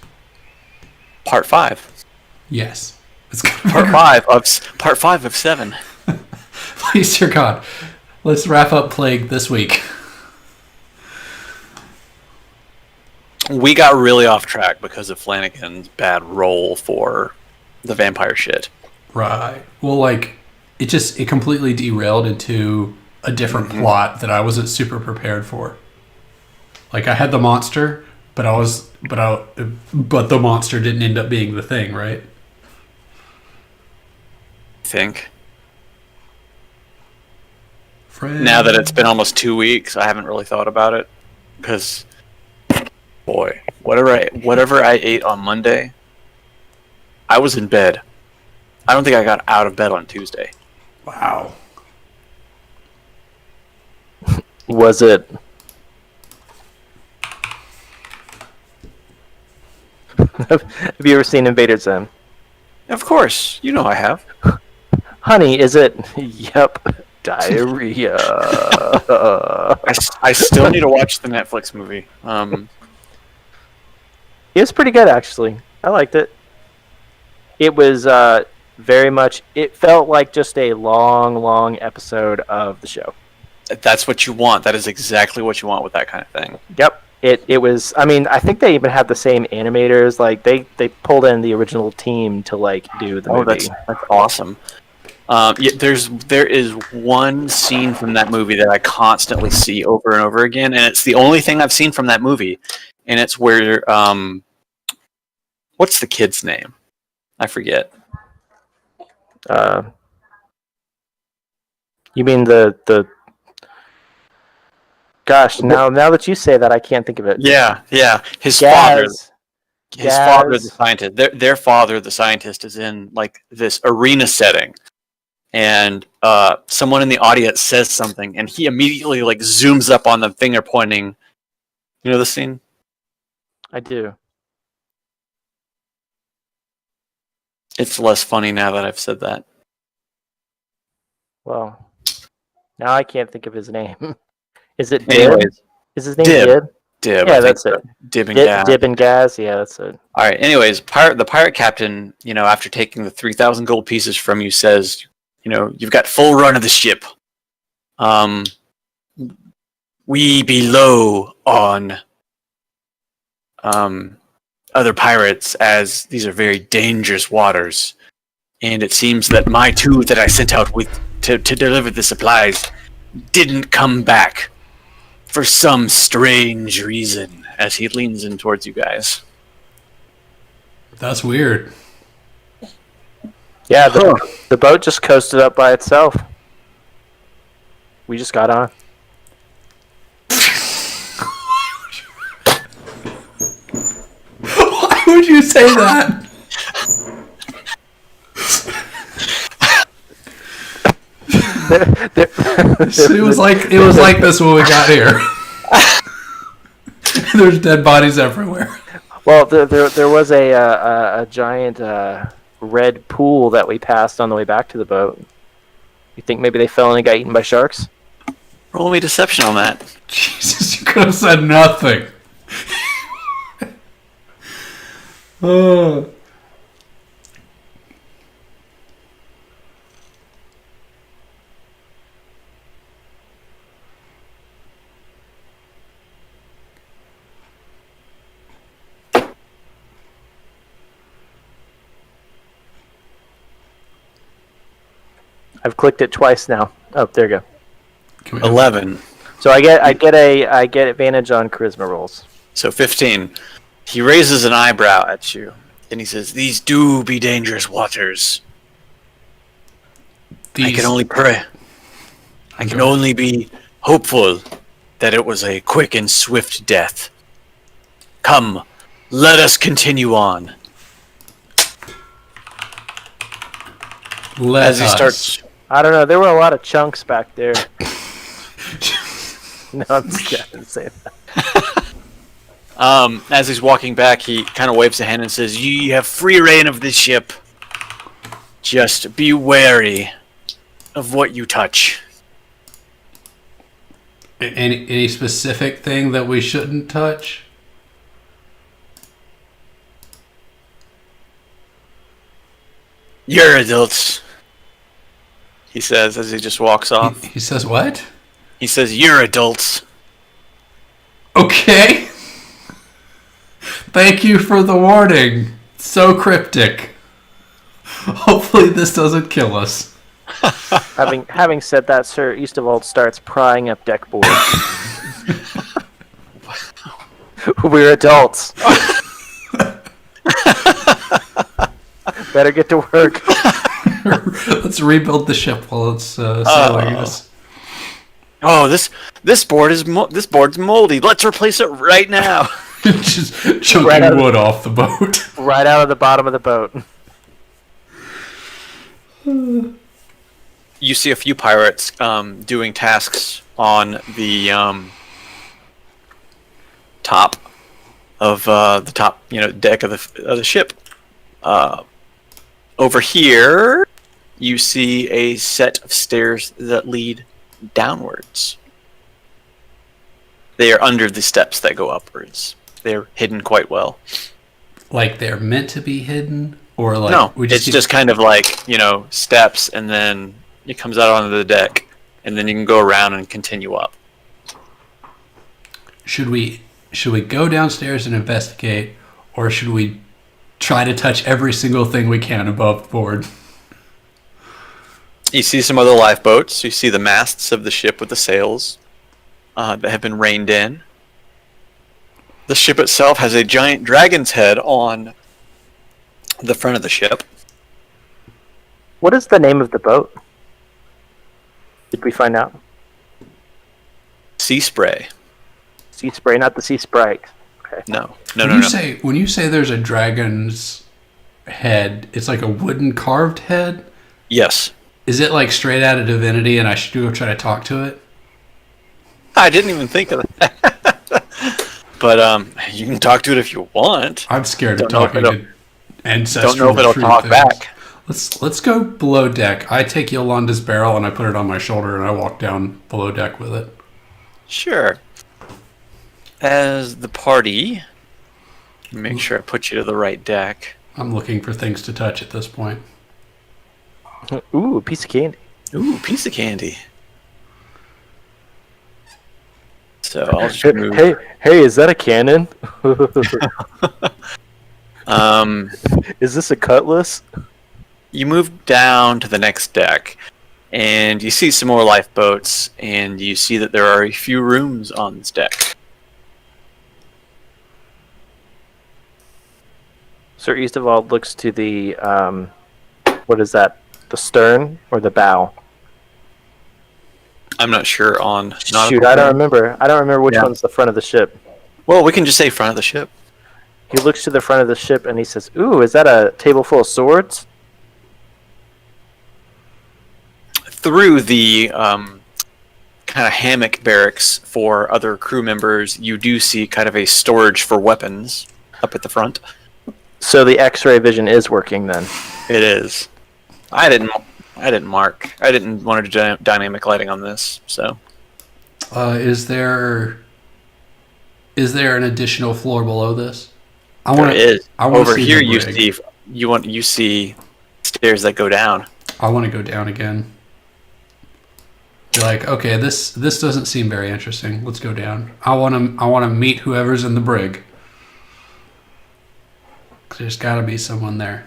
Part 5. Yes. It's Part 5 of 7. Please, dear God. Let's wrap up Plague this week. We got really off track because of Flanagan's bad role for the vampire shit. Right. Well, like, it completely derailed into a different plot that I wasn't super prepared for. Like, I had the monster, but the monster didn't end up being the thing, right? I think. Friend. Now that it's been almost 2 weeks, I haven't really thought about it. Because, boy, whatever I ate on Monday, I was in bed. I don't think I got out of bed on Tuesday. Wow. Was it? Have you ever seen Invader Zim? Of course, you know I have. Honey, is it? Yep. Diarrhea. I still need to watch the Netflix movie. It was pretty good, actually. I liked it. It was very much... It felt like just a long episode of the show. That's what you want. That is exactly what you want with that kind of thing. Yep. it was. I mean, I think they even had the same animators. Like they pulled in the original team to like do the movie. That's awesome. Yeah, there is one scene from that movie that I constantly see over and over again, and it's the only thing I've seen from that movie, and it's where what's the kid's name? I forget. You mean the Gosh, now that you say that, I can't think of it. Yeah. His Gaz. father, the scientist. Their father, the scientist, is in like this arena setting, and someone in the audience says something, and he immediately like zooms up on them, finger pointing. You know the scene? I do. It's less funny now that I've said that. Well, now I can't think of his name. Is it Dib? Anyways, Is his name Dib. Dib? Dib. Yeah, I think that's so. it. Dib and Gaz. Dib and Gaz. Yeah, that's it. All right. Anyways, the pirate captain, after taking the 3,000 gold pieces from you, says, you've got full run of the ship. We be low on other pirates, as these are very dangerous waters, and it seems that my two that I sent out with to deliver the supplies didn't come back for some strange reason. As he leans in towards you guys. That's weird. Yeah, the boat just coasted up by itself. We just got on. Why would you say that? It was like this when we got here. There's dead bodies everywhere. Well, there was a giant red pool that we passed on the way back to the boat. You think maybe they fell in and got eaten by sharks? Roll me deception on that. Jesus, you could have said nothing. Oh. I've clicked it twice now. Oh, there you go. 11. So I get advantage on charisma rolls. So 15. He raises an eyebrow at you, and he says, "These do be dangerous waters. I can only pray. I can only be hopeful that it was a quick and swift death. Come, let us continue on." As he starts... I don't know. There were a lot of chunks back there. No, I'm just kidding. Say that. As he's walking back, he kind of waves a hand and says, "Ye have free reign of this ship. Just be wary of what you touch." Any specific thing that we shouldn't touch? "You're adults," he says as he just walks off. He says what? He says, "You're adults." Okay. Thank you for the warning. So cryptic. Hopefully this doesn't kill us. Having said that, Sir Eastavold starts prying up deck boards. We're adults. Better get to work. Let's rebuild the ship while it's sailing us. "Oh, this board's moldy. Let's replace it right now." Just chunking wood off the boat. Right out of the bottom of the boat. You see a few pirates doing tasks on the top of deck of the ship. Over here, you see a set of stairs that lead downwards. They are under the steps that go upwards. They're hidden quite well. Like they're meant to be hidden, or like No, it's just kind of like steps, and then it comes out onto the deck, and then you can go around and continue up. Should we should we go downstairs and investigate, or should we try to touch every single thing we can above board? You see some other lifeboats. You see the masts of the ship with the sails that have been reined in. The ship itself has a giant dragon's head on the front of the ship. What is the name of the boat? Did we find out? Sea Spray. Sea Spray, not the Sea Sprite. Okay. No. When you say there's a dragon's head, it's like a wooden carved head? Yes. Is it like straight out of Divinity and I should go try to talk to it? I didn't even think of that. But you can talk to it if you want. I'm scared of Don't know if talking to ancestral Don't know if it'll tree talk things. back. Let's go below deck. I take Yolanda's barrel and I put it on my shoulder and I walk down below deck with it. Sure. As the party, make sure I put you to the right deck. I'm looking for things to touch at this point. Ooh, a piece of candy. Ooh, piece of candy. So I'll just Hey, move. hey, is that a cannon? Um, Is this a cutlass? you move down to the next deck, and you see some more lifeboats, and you see that there are a few rooms on this deck. Sir Eastavold looks to the, what is that? The stern or the bow? I'm not sure on. Shoot, I don't remember. I don't remember which one's the front of the ship. Well, we can just say front of the ship. He looks to the front of the ship and he says, "Ooh, is that a table full of swords?" Through the kind of hammock barracks for other crew members, you do see kind of a storage for weapons up at the front. So the X-ray vision is working then. It is. I didn't mark. I didn't want to do dynamic lighting on this, so. Is there an additional floor below this? There is. I wanna Over see here, the brig. you see stairs that go down. I want to go down again. Be like, okay, this doesn't seem very interesting. Let's go down. I want to meet whoever's in the brig. 'Cause there's got to be someone there.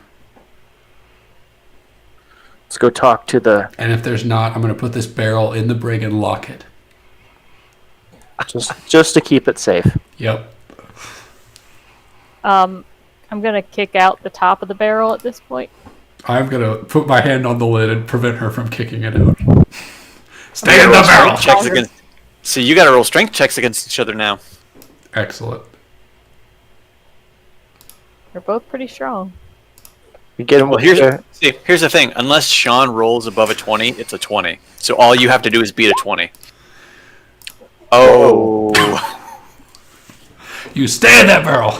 Let's go talk to the. And if there's not, I'm going to put this barrel in the brig and lock it. Just to keep it safe. Yep. I'm gonna kick out the top of the barrel at this point. I'm going to put my hand on the lid and prevent her from kicking it out. Stay You in gotta the roll barrel! strength checks against. So you got to roll strength checks against each other now. Excellent. They're both pretty strong. You get him. Well, here's the thing. Unless Sean rolls above a 20, it's a 20. So all you have to do is beat a 20. Oh. You stay in that barrel!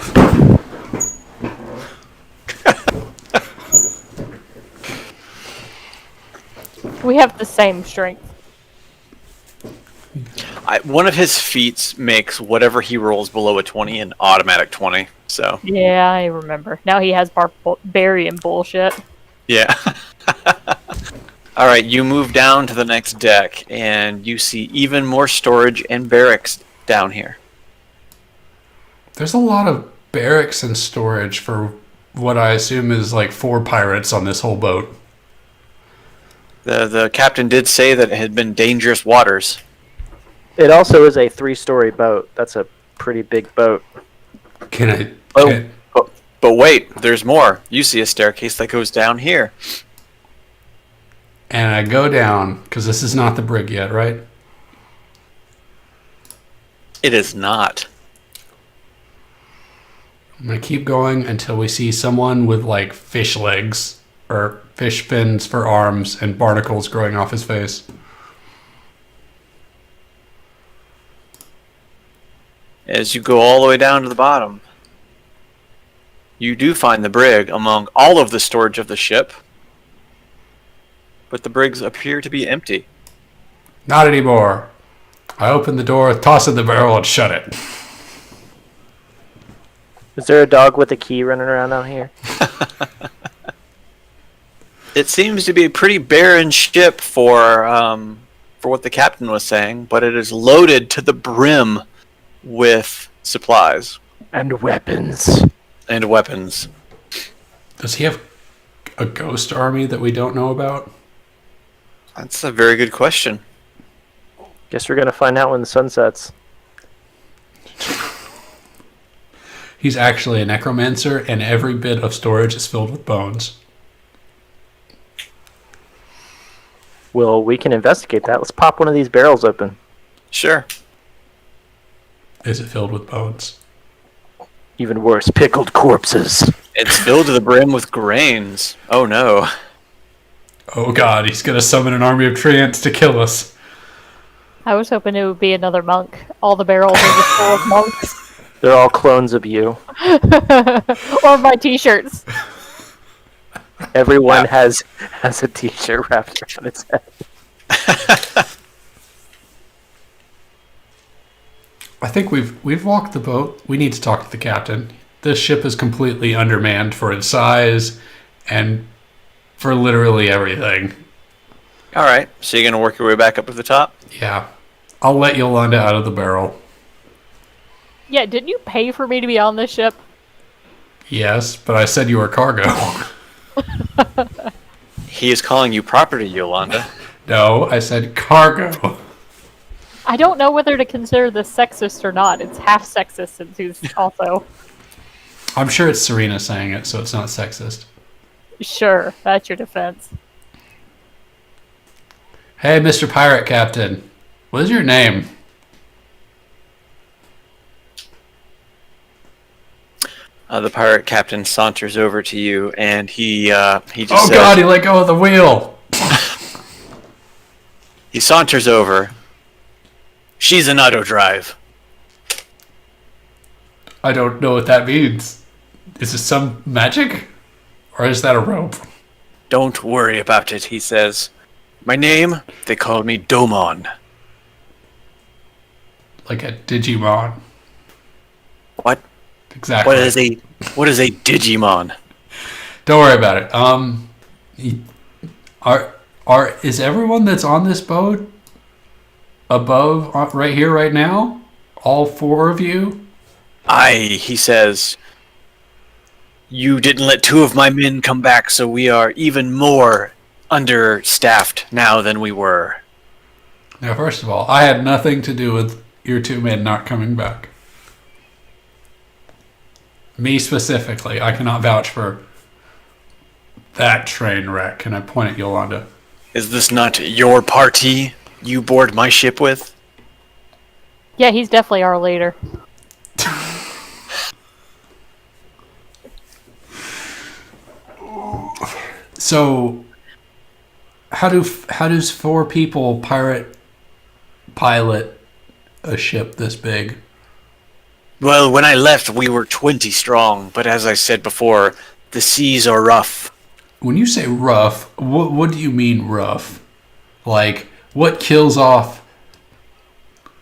We have the same strength. One of his feats makes whatever he rolls below a 20 an automatic 20. So, Yeah, I remember. Now he has barbarian bullshit. yeah. All right, you move down to the next deck, and you see even more storage and barracks down here. There's a lot of barracks and storage for what I assume is like 4 pirates on this whole boat. The captain did say that it had been dangerous waters. It also is a 3-story boat. That's a pretty big boat. Can I? Oh. Can, But wait, there's more. You see a staircase that goes down here. and I go down, because this is not the brig yet, right? It is not. I'm going to keep going until we see someone with like fish legs or fish fins for arms and barnacles growing off his face. As you go all the way down to the bottom, you do find the brig among all of the storage of the ship. But the brigs appear to be empty. Not anymore. I open the door, toss in the barrel, and shut it. Is there a dog with a key running around out here? It seems to be a pretty barren ship for what the captain was saying, but it is loaded to the brim with supplies And weapons. and weapons. Does he have a ghost army that we don't know about? That's a very good question. Guess we're gonna find out when the sun sets. He's actually a necromancer, and every bit of storage is filled with bones. Well, we can investigate that. Let's pop one of these barrels open. Sure. Is it filled with bones? Even worse, pickled corpses. It's filled to the brim with grains. Oh no. Oh god, he's gonna summon an army of treants to kill us. I was hoping it would be another monk. All the barrels are just full of monks. They're all clones of you. Or my t-shirts. Everyone has a t-shirt wrapped around its head. I think we've walked the boat. We need to talk to the captain. This ship is completely undermanned for its size and for literally everything. All right. So you're gonna work your way back up to the top? Yeah. I'll let Yolanda out of the barrel. Yeah, didn't you pay for me to be on this ship? Yes, but I said you were cargo. He is calling you property, Yolanda. No, I said cargo. I don't know whether to consider this sexist or not. It's half sexist since he's also... I'm sure it's Serena saying it, so it's not sexist. Sure, that's your defense. Hey, Mr. Pirate Captain. What is your name? The pirate captain saunters over to you, and he just Oh says, god, he let go of the wheel! he saunters over. She's an auto drive. I don't know what that means. Is it some magic? Or is that a rope? Don't worry about it, he says. My name, they call me Domon. Like a Digimon. What? Exactly. What is a Digimon? Don't worry about it. Is everyone that's on this boat above, right here, right now? All four of you? He says, you didn't let two of my men come back, so we are even more understaffed now than we were. Now, first of all, I had nothing to do with your two men not coming back. Me specifically, I cannot vouch for that train wreck. And I point at Yolanda. Is this not your party you board my ship with? Yeah, he's definitely our leader. So, how does four people pilot a ship this big? Well, when I left, we were 20 strong, but as I said before, the seas are rough. When you say rough, what do you mean rough? Like, what kills off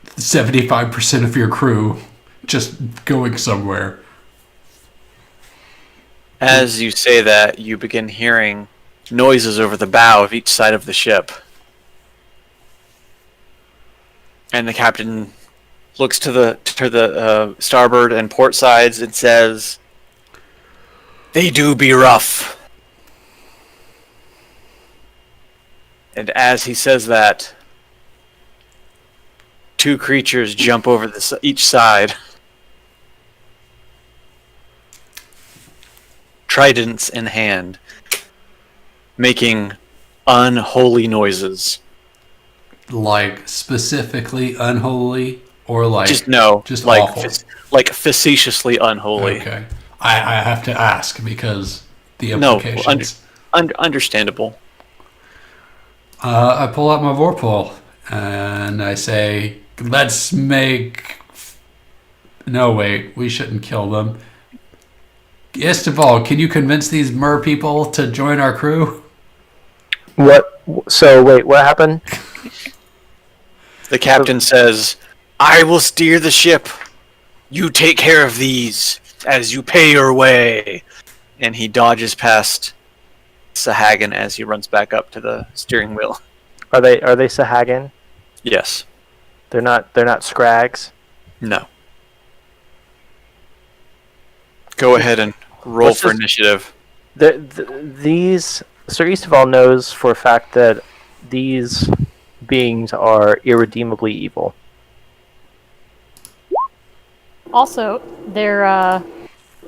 75% of your crew just going somewhere? As you say that, you begin hearing noises over the bow of each side of the ship. And the captain looks to the starboard and port sides and says, "They do be rough." And as he says that, two creatures jump over each side. Tridents in hand, making unholy noises. Like, specifically unholy? Or like... Just like awful? Like facetiously unholy. Okay. I have to ask because the implications... Understandable. I pull out my Vorpal and I say, let's make... No, wait, we shouldn't kill them. Esteval, can you convince these mer people to join our crew? What? So, wait, what happened? The captain says, "I will steer the ship. You take care of these as you pay your way." And he dodges past Sahagan as he runs back up to the steering wheel. Are they Sahagan? Yes. They're not Scrags? No. Go ahead and roll Let's for just- initiative. These Sir Eastaval knows for a fact that these beings are irredeemably evil. Also, their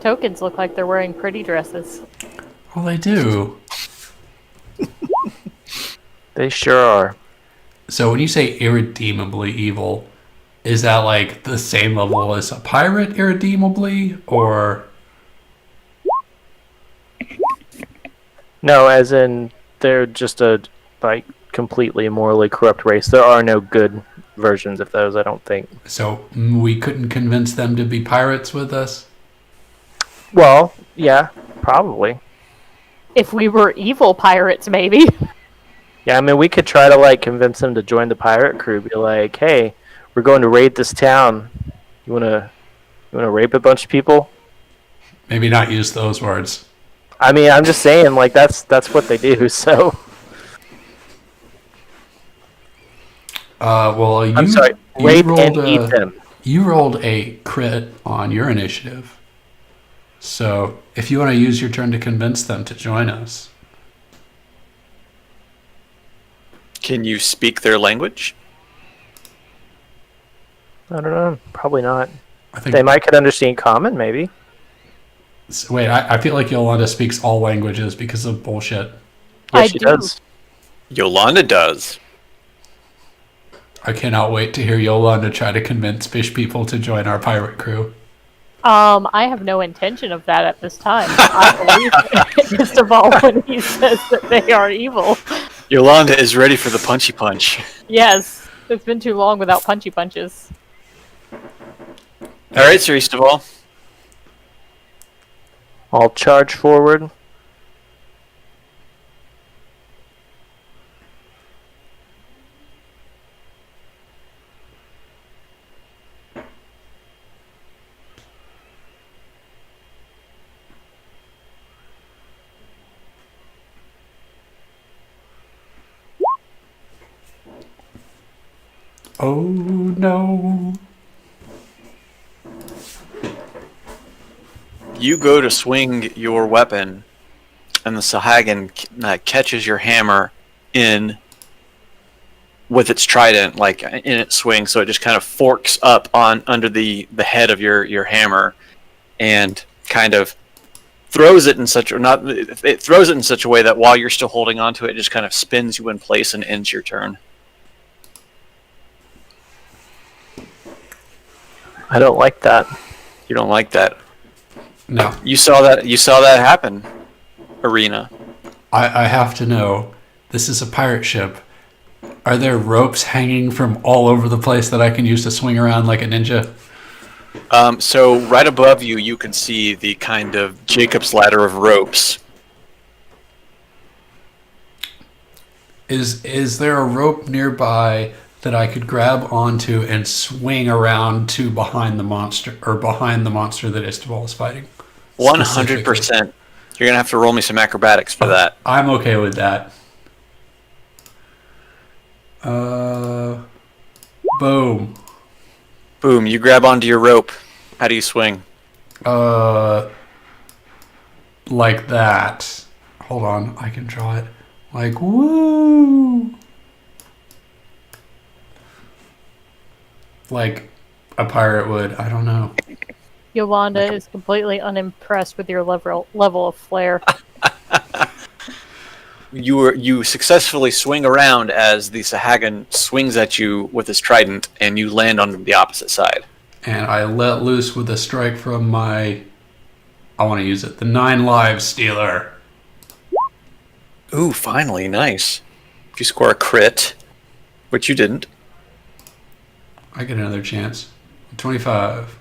tokens look like they're wearing pretty dresses. Well, they do. They sure are. So when you say irredeemably evil, is that like the same level as a pirate irredeemably, or No, as in they're just a completely morally corrupt race. There are no good versions of those, I don't think. so we couldn't convince them to be pirates with us? Well, yeah, probably. If we were evil pirates, maybe. Yeah, I mean, we could try to convince them to join the pirate crew. Be like, hey, we're going to raid this town. You wanna rape a bunch of people? Maybe not use those words. I mean, I'm just saying, that's what they do. So Well, you, I'm sorry, you rape rolled and eat a, them. you rolled a crit on your initiative. So if you want to use your turn to convince them to join us, Can you speak their language? I don't know. Probably not. I think They might could understand common, maybe. Wait, I feel like Yolanda speaks all languages because of bullshit. Yeah, I she do. does. Yolanda does. I cannot wait to hear Yolanda try to convince fish people to join our pirate crew. I have no intention of that at this time. I believe just of all when he says that they are evil. Yolanda is ready for the punchy punch. Yes, it's been too long without punchy punches. All right, Sir Eastaval. I'll charge forward. Oh no. You go to swing your weapon, and the Sahagan catches your hammer in with its trident, like in its swing, so it just kind of forks up on under the head of your hammer, and kind of throws it in such it throws it in such a way that while you're still holding onto it, it just kind of spins you in place and ends your turn. I don't like that. You don't like that. No. You saw that happen, Arena. I have to know. This is a pirate ship. Are there ropes hanging from all over the place that I can use to swing around like a ninja? So right above you, you can see the kind of Jacob's ladder of ropes. Is there a rope nearby that I could grab onto and swing around to behind the monster that Istanbul is fighting? 100%. You're gonna have to roll me some acrobatics for that. I'm okay with that. Boom. Boom! You grab onto your rope. How do you swing? Like that. Hold on, I can draw it. Like, woo! Like a pirate would. I don't know. Yolanda is completely unimpressed with your level of flair. You successfully swing around as the Sahagan swings at you with his trident, and you land on the opposite side. And I let loose with a strike from my... I want to use it. The 9 Lives Stealer. Ooh, finally, nice. If you score a crit, which you didn't, I get another chance. 25.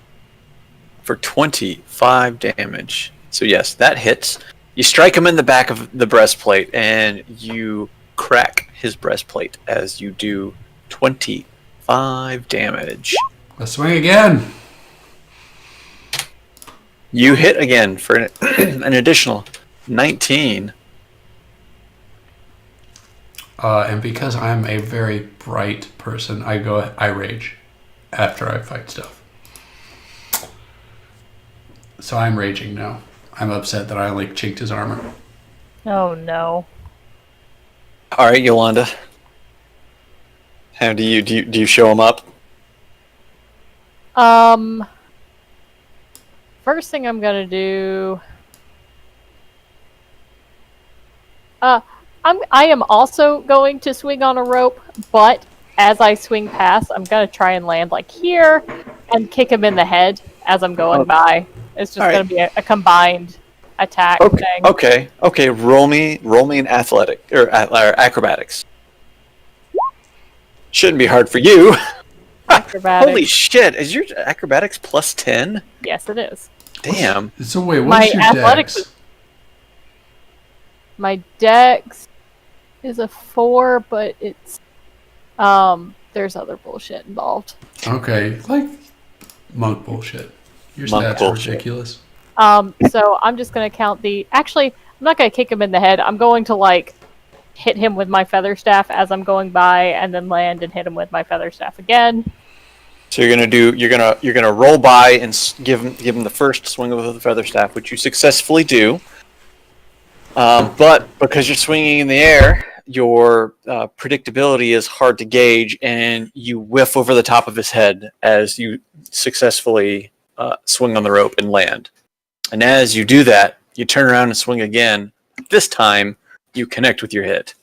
for 25 damage. So yes, that hits. You strike him in the back of the breastplate, and you crack his breastplate as you do 25 damage. Let's swing again. You hit again for an additional 19. And because I'm a very bright person, I rage after I fight stuff. So I'm raging now. I'm upset that I only chinked his armor. Oh no. All right, Yolanda. How do you show him up? First thing I'm gonna do. I am also going to swing on a rope, but as I swing past, I'm gonna try and land like here and kick him in the head as I'm going by. It's just gonna be a combined attack thing. Okay. Roll me an athletic or acrobatics. Shouldn't be hard for you. Acrobatics. Holy shit! Is your acrobatics plus 10? Yes, it is. Damn. So wait, My what's your athletics dex? My dex is a 4, but it's there's other bullshit involved. Okay, like monk bullshit. Your Monk stats bullshit. are ridiculous. So I'm just gonna count the. Actually, I'm not gonna kick him in the head. I'm going to like hit him with my feather staff as I'm going by, and then land and hit him with my feather staff again. So you're gonna roll by and give him the first swing of the feather staff, which you successfully do. But because you're swinging in the air, your predictability is hard to gauge, and you whiff over the top of his head as you successfully swing on the rope and land. And as you do that, you turn around and swing again. This time, you connect with your hit,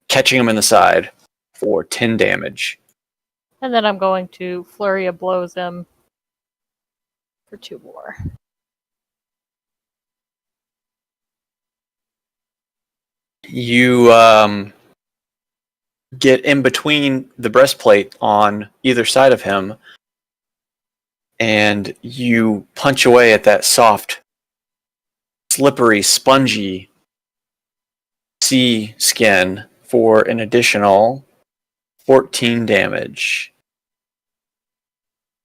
catching him in the side for 10 damage. And then I'm going to flurry of blows him for 2 more. You get in between the breastplate on either side of him, and you punch away at that soft, slippery, spongy sea skin for an additional 14 damage.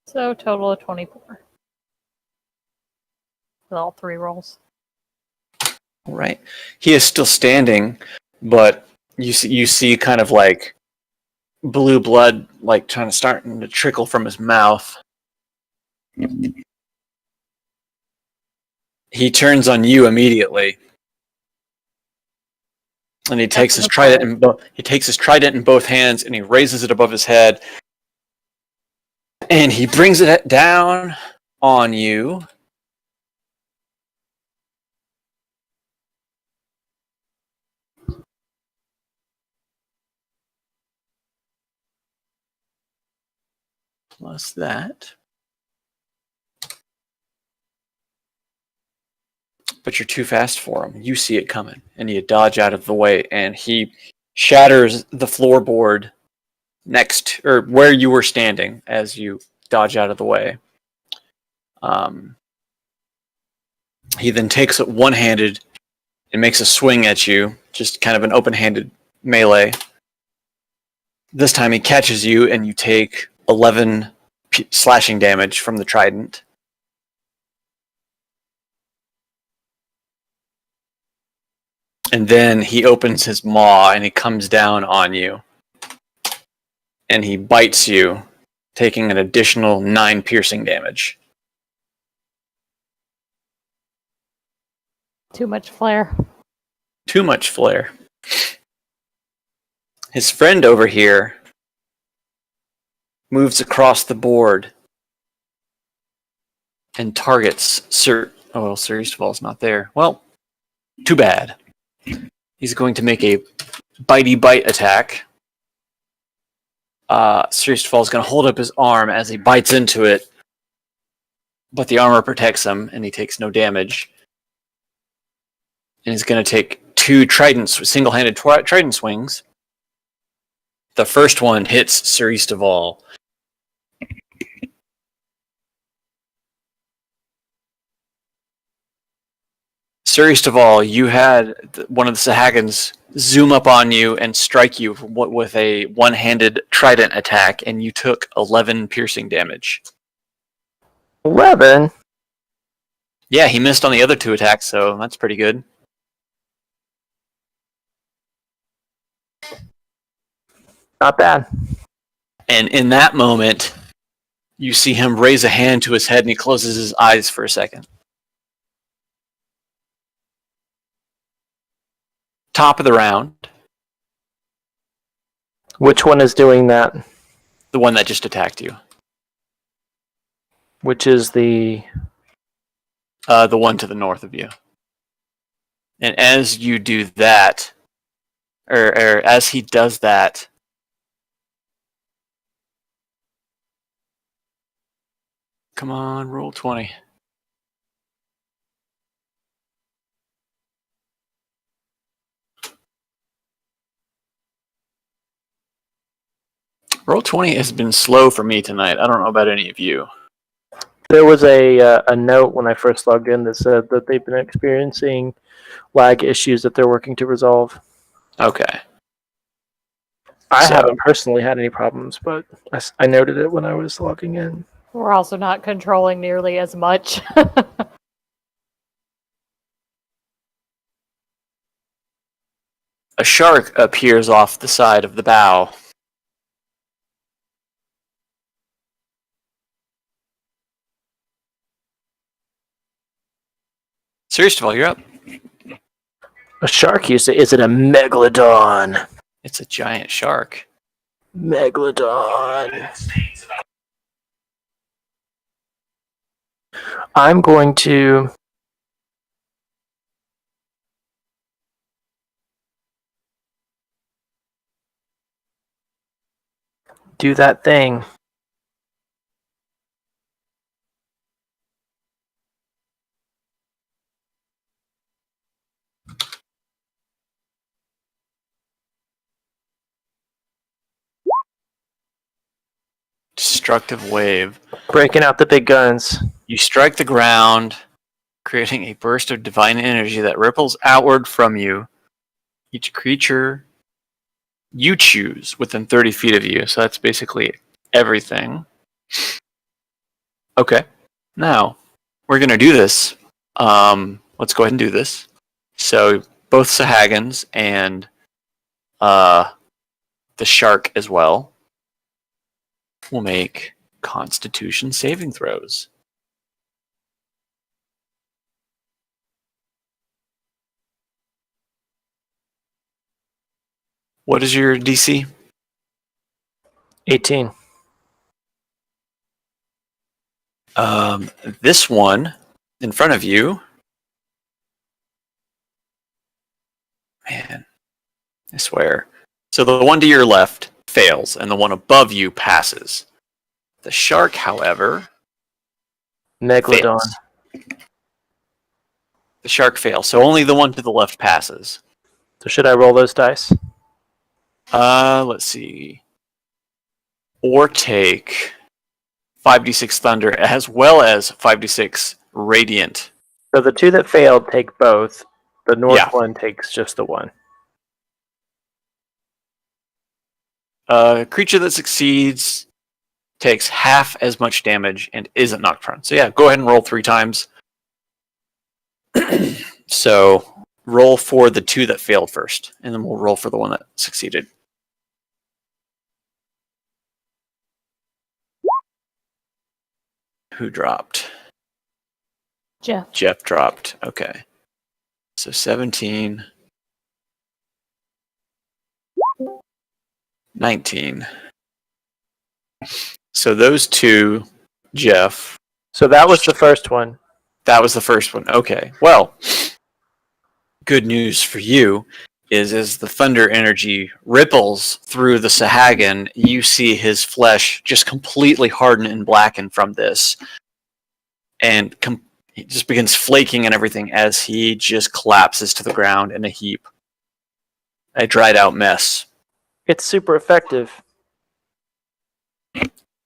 So total of 24. With all 3 rolls. All right. He is still standing, but you see kind of like blue blood like starting to trickle from his mouth. He turns on you immediately. And he takes his trident in both hands and he raises it above his head. And he brings it down on you. Plus that. But you're too fast for him. You see it coming, and you dodge out of the way, and he shatters the floorboard next, or where you were standing as you dodge out of the way. He then takes it one-handed and makes a swing at you, just kind of an open-handed melee. This time he catches you, and you take 11 slashing damage from the trident. And then he opens his maw and he comes down on you. And he bites you, taking an additional 9 piercing damage. Too much flair. Too much flair. His friend over here moves across the board and targets Sir Eastfall's not there. Well, too bad. He's going to make a bitey bite attack. Sir Eastfall's going to hold up his arm as he bites into it, but the armor protects him and he takes no damage. And he's going to take 2 single-handed trident swings. The first one hits Sir Eastfall. Sir Eastfall, you had one of the Sahagins zoom up on you and strike you with a one-handed trident attack, and you took 11 piercing damage. 11? Yeah, he missed on the other 2 attacks, so that's pretty good. Not bad. And in that moment, you see him raise a hand to his head and he closes his eyes for a second. top of the round. Which one is doing that? The one that just attacked you. Which is the... The one to the north of you. And as you do that, or as he does that, come on, roll 20. Roll 20 has been slow for me tonight. I don't know about any of you. There was a note when I first logged in that said that they've been experiencing lag issues that they're working to resolve. Okay. I So- haven't personally had any problems, but I noted it when I was logging in. We're also not controlling nearly as much. A shark appears off the side of the bow. Seriously, you're up. A shark, you say? Is it a megalodon? It's a giant shark. Megalodon. I'm going to... do that thing. Destructive wave. Breaking out the big guns. You strike the ground, creating a burst of divine energy that ripples outward from you. Each creature you choose within 30 feet of you. So that's basically everything. Okay. Now, we're going to do this. Let's go ahead and do this. So, both Sahagins and the shark as well will make Constitution saving throws. What is your DC? 18. This one in front of you. Man, I swear. So the one to your left fails, and the one above you passes. The shark, however, Megalodon. fails. The shark fails, so only the one to the left passes. So should I roll those dice? Let's see. Or take 5d6 thunder as well as 5d6 radiant. So the two that failed take both. The north Yeah. one takes just the one. A creature that succeeds takes half as much damage and isn't knocked prone. So yeah, go ahead and roll 3 times. So roll for the 2 that failed first, and then we'll roll for the one that succeeded. Who dropped? Jeff. Jeff dropped. Okay. So 17. 19. So those two, Jeff, So that was the first one. that was the first one. Okay. Well, good news for you is as the thunder energy ripples through the Sahagin, you see his flesh just completely harden and blacken from this. And he just begins flaking and everything as he just collapses to the ground in a heap. A dried out mess. It's super effective.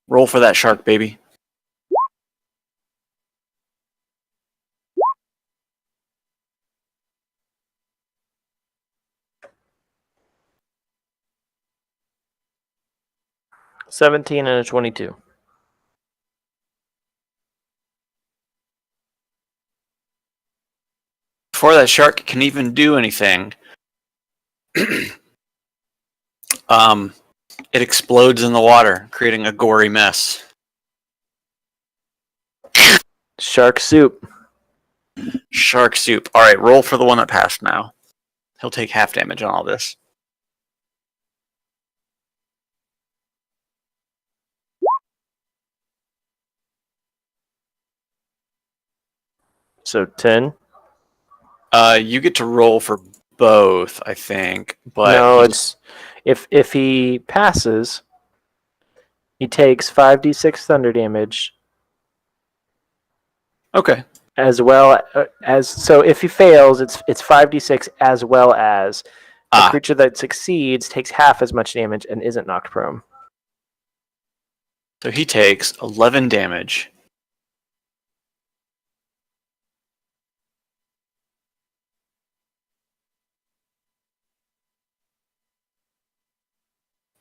Roll for that shark, baby. $17 and a 22. Before that shark can even do anything, it explodes in the water, creating a gory mess. Shark soup. Shark soup. All right, roll for the one that passed now. He'll take half damage on all this. So 10. You get to roll for both, I think. But No, it's if he passes, he takes 5d6 thunder damage okay. as well as. So if he fails, it's 5d6 as well as a creature that succeeds takes half as much damage and isn't knocked prone. So he takes 11 damage.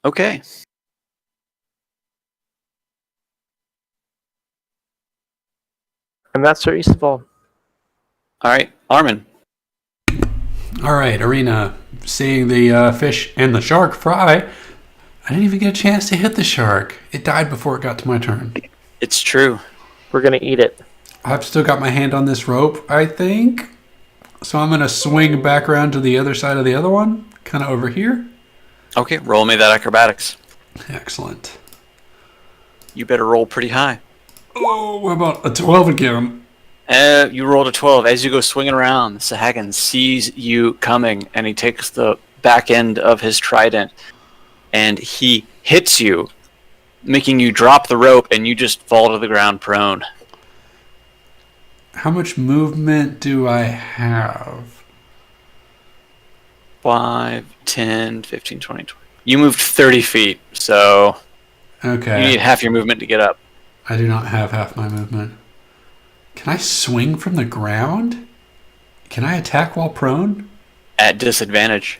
Okay. And that's Sir Eastfall. All right, Armin. All right, Arena, seeing the fish and the shark fry, I didn't even get a chance to hit the shark. It died before it got to my turn. It's true. We're gonna eat it. I've still got my hand on this rope, I think. So I'm going to swing back around to the other side of the other one, kind of over here. Okay, roll me that acrobatics. Excellent. You better roll pretty high. Oh, what about a 12 again? You rolled a 12. As you go swinging around, Sahagin sees you coming, and he takes the back end of his trident, and he hits you, making you drop the rope, and you just fall to the ground prone. How much movement do I have? 5, 10, 15, 20, 20. You moved 30 feet, so Okay. you need half your movement to get up. I do not have half my movement. Can I swing from the ground? Can I attack while prone? At disadvantage.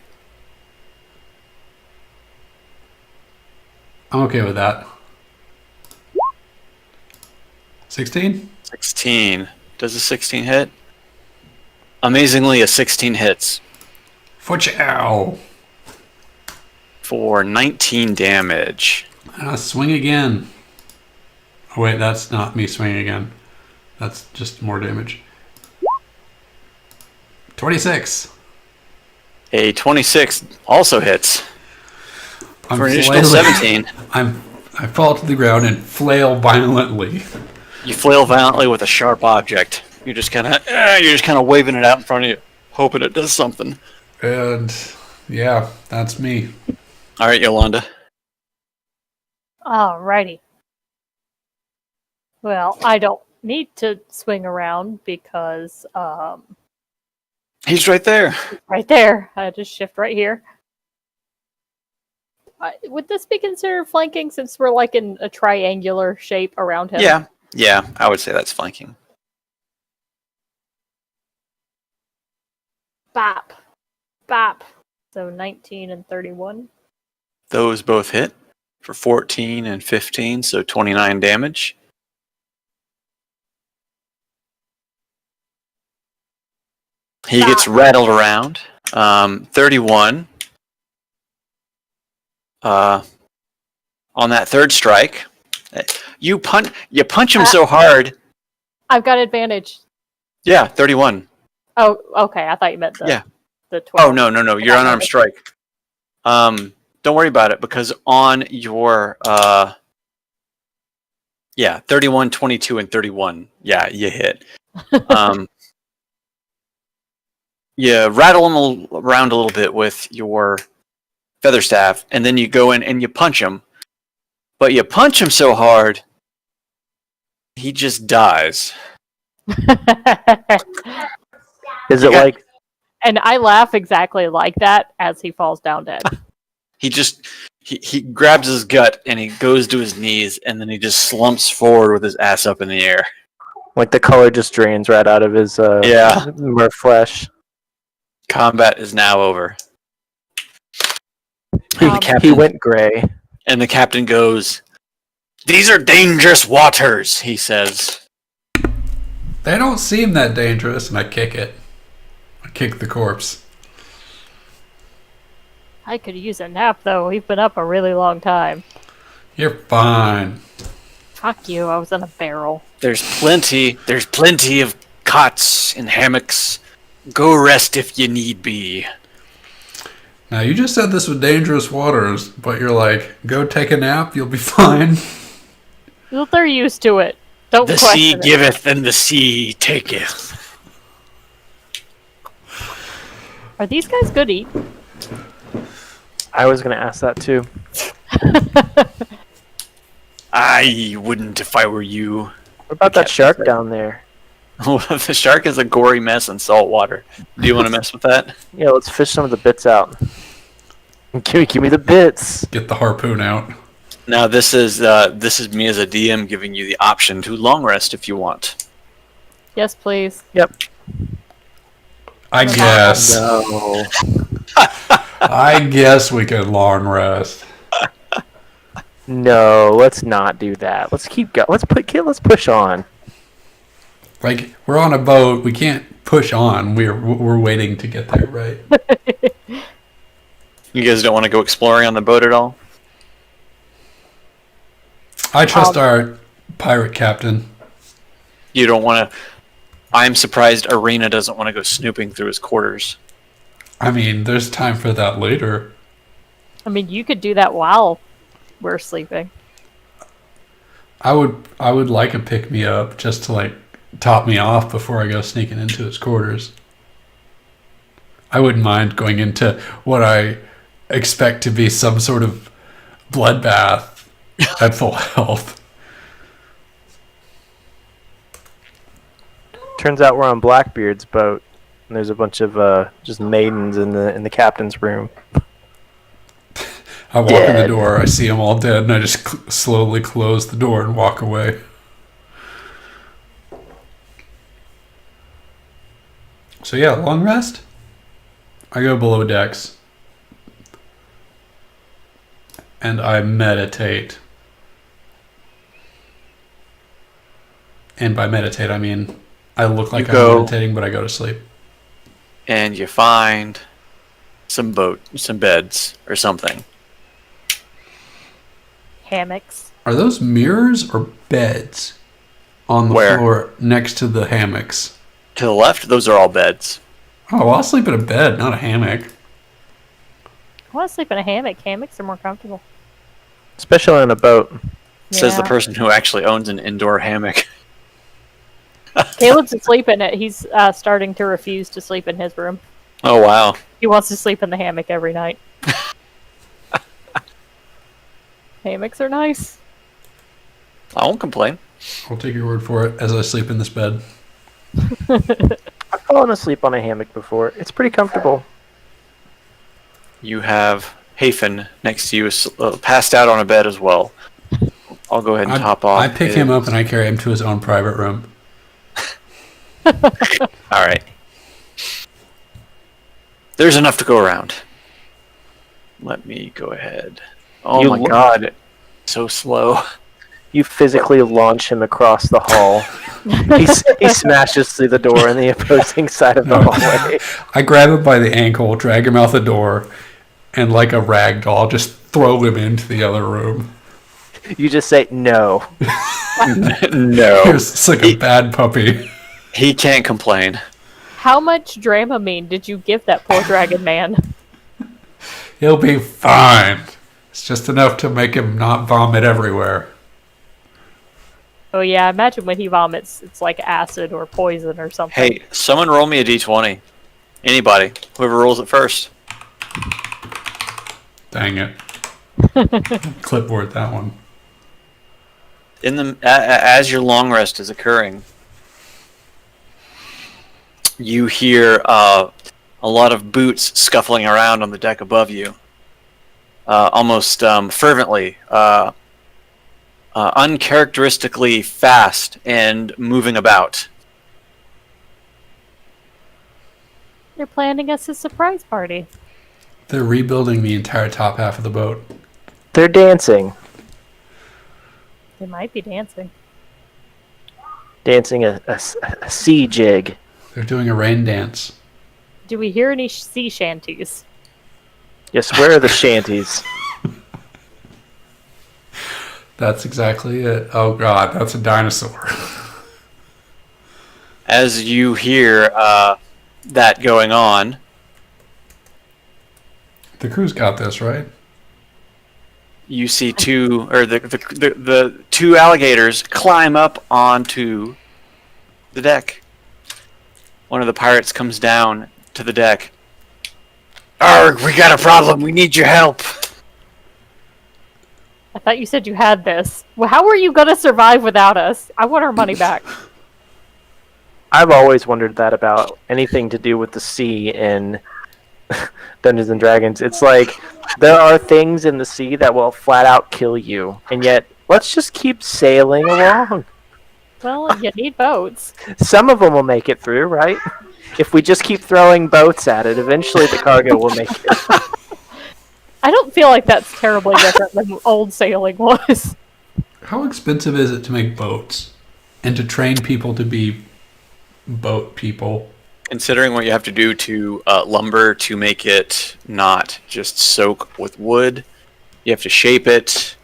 I'm okay with that. 16? 16. Does a 16 hit? Amazingly, a 16 hits Foot-chow! for 19 damage. Swing again. Oh wait, that's not me swinging again. That's just more damage. 26. A 26 also hits I'm for an additional flailing. 17. I fall to the ground and flail violently. You flail violently with a sharp object. You're just kind of waving it out in front of you, hoping it does something. And yeah, that's me. All right, Yolanda. Alrighty. Well, I don't need to swing around because He's right there. right there. I just shift right here. Would this be considered flanking since we're like in a triangular shape around him? Yeah, I would say that's flanking. Bap. Bap. So 19 and 31. Those both hit for 14 and 15, so 29 damage. He gets rattled around. 31. On that third strike, you punch him so hard. I've got advantage. Yeah, 31. Oh, okay. I thought you meant the 12. Oh no, you're unarmed strike. Don't worry about it because on your 31, 22, and 31, yeah, you hit. You rattle him around a little bit with your feather staff, and then you go in and you punch him. But you punch him so hard, he just dies. Is it like And I laugh exactly like that as he falls down dead. He grabs his gut and he goes to his knees, and then he just slumps forward with his ass up in the air. the color just drains right out of his mer flesh? Combat is now over. He went gray. And the captain goes, "These are dangerous waters," he says. They don't seem that dangerous, and I kick it. I kick the corpse. I could use a nap, though. We've been up a really long time. You're fine. Fuck you. I was in a barrel. There's plenty of cots and hammocks. Go rest if you need be. Now, you just said this was dangerous waters, but you're like, go take a nap, you'll be fine. Well, they're used to it. Don't The sea question it. giveth and the sea taketh. Are these guys good to eat? I was going to ask that too. I wouldn't if I were you. What about that can't shark think. down there? The shark is a gory mess in salt water. Do you want to mess with that? Yeah, let's fish some of the bits out. Give me the bits. Get the harpoon out. Now this is me as a DM giving you the option to long rest if you want. Yes, please. I guess. No. I guess we could long rest. No, let's not do that. Let's keep going. Let's push on. Like, we're on a boat. We can't push on. We're waiting to get there, right? You guys don't want to go exploring on the boat at all? I trust our pirate captain. You don't want to... I'm surprised Arena doesn't want to go snooping through his quarters. I mean, there's time for that later. I mean, you could do that while we're sleeping. I would like a pick me up just to like top me off before I go sneaking into his quarters. I wouldn't mind going into what I expect to be some sort of bloodbath at full health. Turns out we're on Blackbeard's boat, and there's a bunch of just maidens in the captain's room. I walk in the Dead. door, I see them all dead, and I just slowly close the door and walk away. So yeah, long rest. I go below decks. And I meditate. And by meditate, I mean I look like You I'm go- meditating, but I go to sleep. And you find some beds or something. Hammocks. Are those mirrors or beds on the Where? floor next to the hammocks? To the left, those are all beds. Oh, well, I'll sleep in a bed, not a hammock. I want to sleep in a hammock. Hammocks are more comfortable. Especially on a boat. Says the Yeah. person who actually owns an indoor hammock. Caleb's asleep in it. He's starting to refuse to sleep in his room. Oh, wow. He wants to sleep in the hammock every night. Hammocks are nice. I won't complain. I'll take your word for it as I sleep in this bed. I've fallen asleep on a hammock before. It's pretty comfortable. You have Hafen next to you, passed out on a bed as well. I'll go ahead and hop off. I pick him up and I carry him to his own private room. All right. There's enough to go around. Let me go ahead. Oh You my lo- god. So slow. You physically launch him across the hall. he smashes through the door on the opposing side of the hallway. I grab him by the ankle, drag him out the door, and like a rag doll, just throw him into the other room. You just say no. No. It's like a bad puppy. He can't complain. How much Dramamine did you give that poor dragon man? He'll be fine. It's just enough to make him not vomit everywhere. Oh yeah, I imagine when he vomits, it's like acid or poison or something. Hey, someone roll me a d20. Anybody. Whoever rolls it first. Dang it. Clipboard that one. In the as your long rest is occurring, you hear a lot of boots scuffling around on the deck above you, almost fervently, uncharacteristically fast and moving about. They're planning us a surprise party. They're rebuilding the entire top half of the boat. They're dancing. They might be dancing. Dancing a sea jig. They're doing a rain dance. Do we hear any sea shanties? Yes, where are the shanties? That's exactly it. Oh god, that's a dinosaur. As you hear that going on, The crew's got this, right? You see the two alligators climb up onto the deck. One of the pirates comes down to the deck. Arg, we got a problem. We need your help. I thought you said you had this. Well, how are you gonna survive without us? I want our money back. I've always wondered that about anything to do with the sea in Dungeons and Dragons. It's like there are things in the sea that will flat out kill you, and yet let's just keep sailing along. Well, you need boats. Some of them will make it through, right? If we just keep throwing boats at it, eventually the cargo will make it. I don't feel like that's terribly different than old sailing was. How expensive is it to make boats and to train people to be boat people? Considering what you have to do to lumber to make it not just soak with wood, you have to shape it.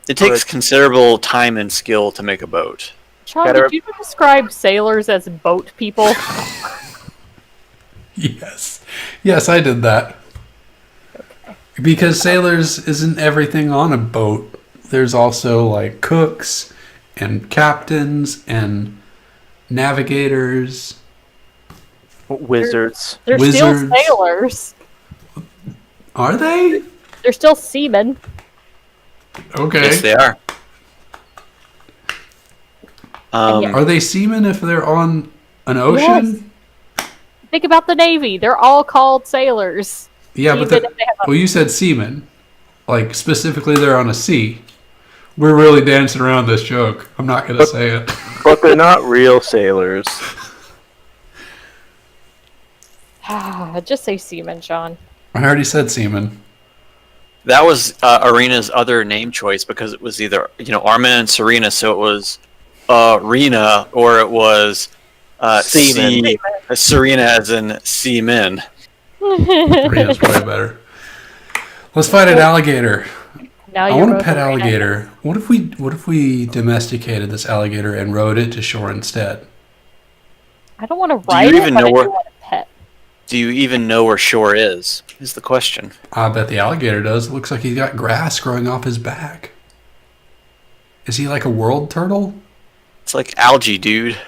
It takes considerable time and skill to make a boat. Sean, did you describe sailors as boat people? Yes. Yes, I did that. Because sailors isn't everything on a boat. There's also like cooks and captains and navigators. Wizards. They're Wizards. still sailors. Are they? They're still seamen. Okay. Yes, they are. Are they seamen if they're on an ocean? Think about the Navy. They're all called sailors. Yeah, Even but if they have a- well, you said seamen. Like specifically, they're on a sea. We're really dancing around this joke. I'm not gonna say it. But they're not real sailors. Just say seamen, Sean. I already said seamen. That was Arena's other name choice because it was either Armin and Serena, so it was Arena or it was Seaman. Serena as in seamen. Arena's way better. Let's fight an alligator. Now I you're want a both pet Arena. alligator. What if we domesticated this alligator and rode it to shore instead? I don't want to ride even it, but know I where- do want a pet. Do you even know where shore is the question. I bet the alligator does. It looks like he's got grass growing off his back. Is he like a world turtle? It's like algae, dude.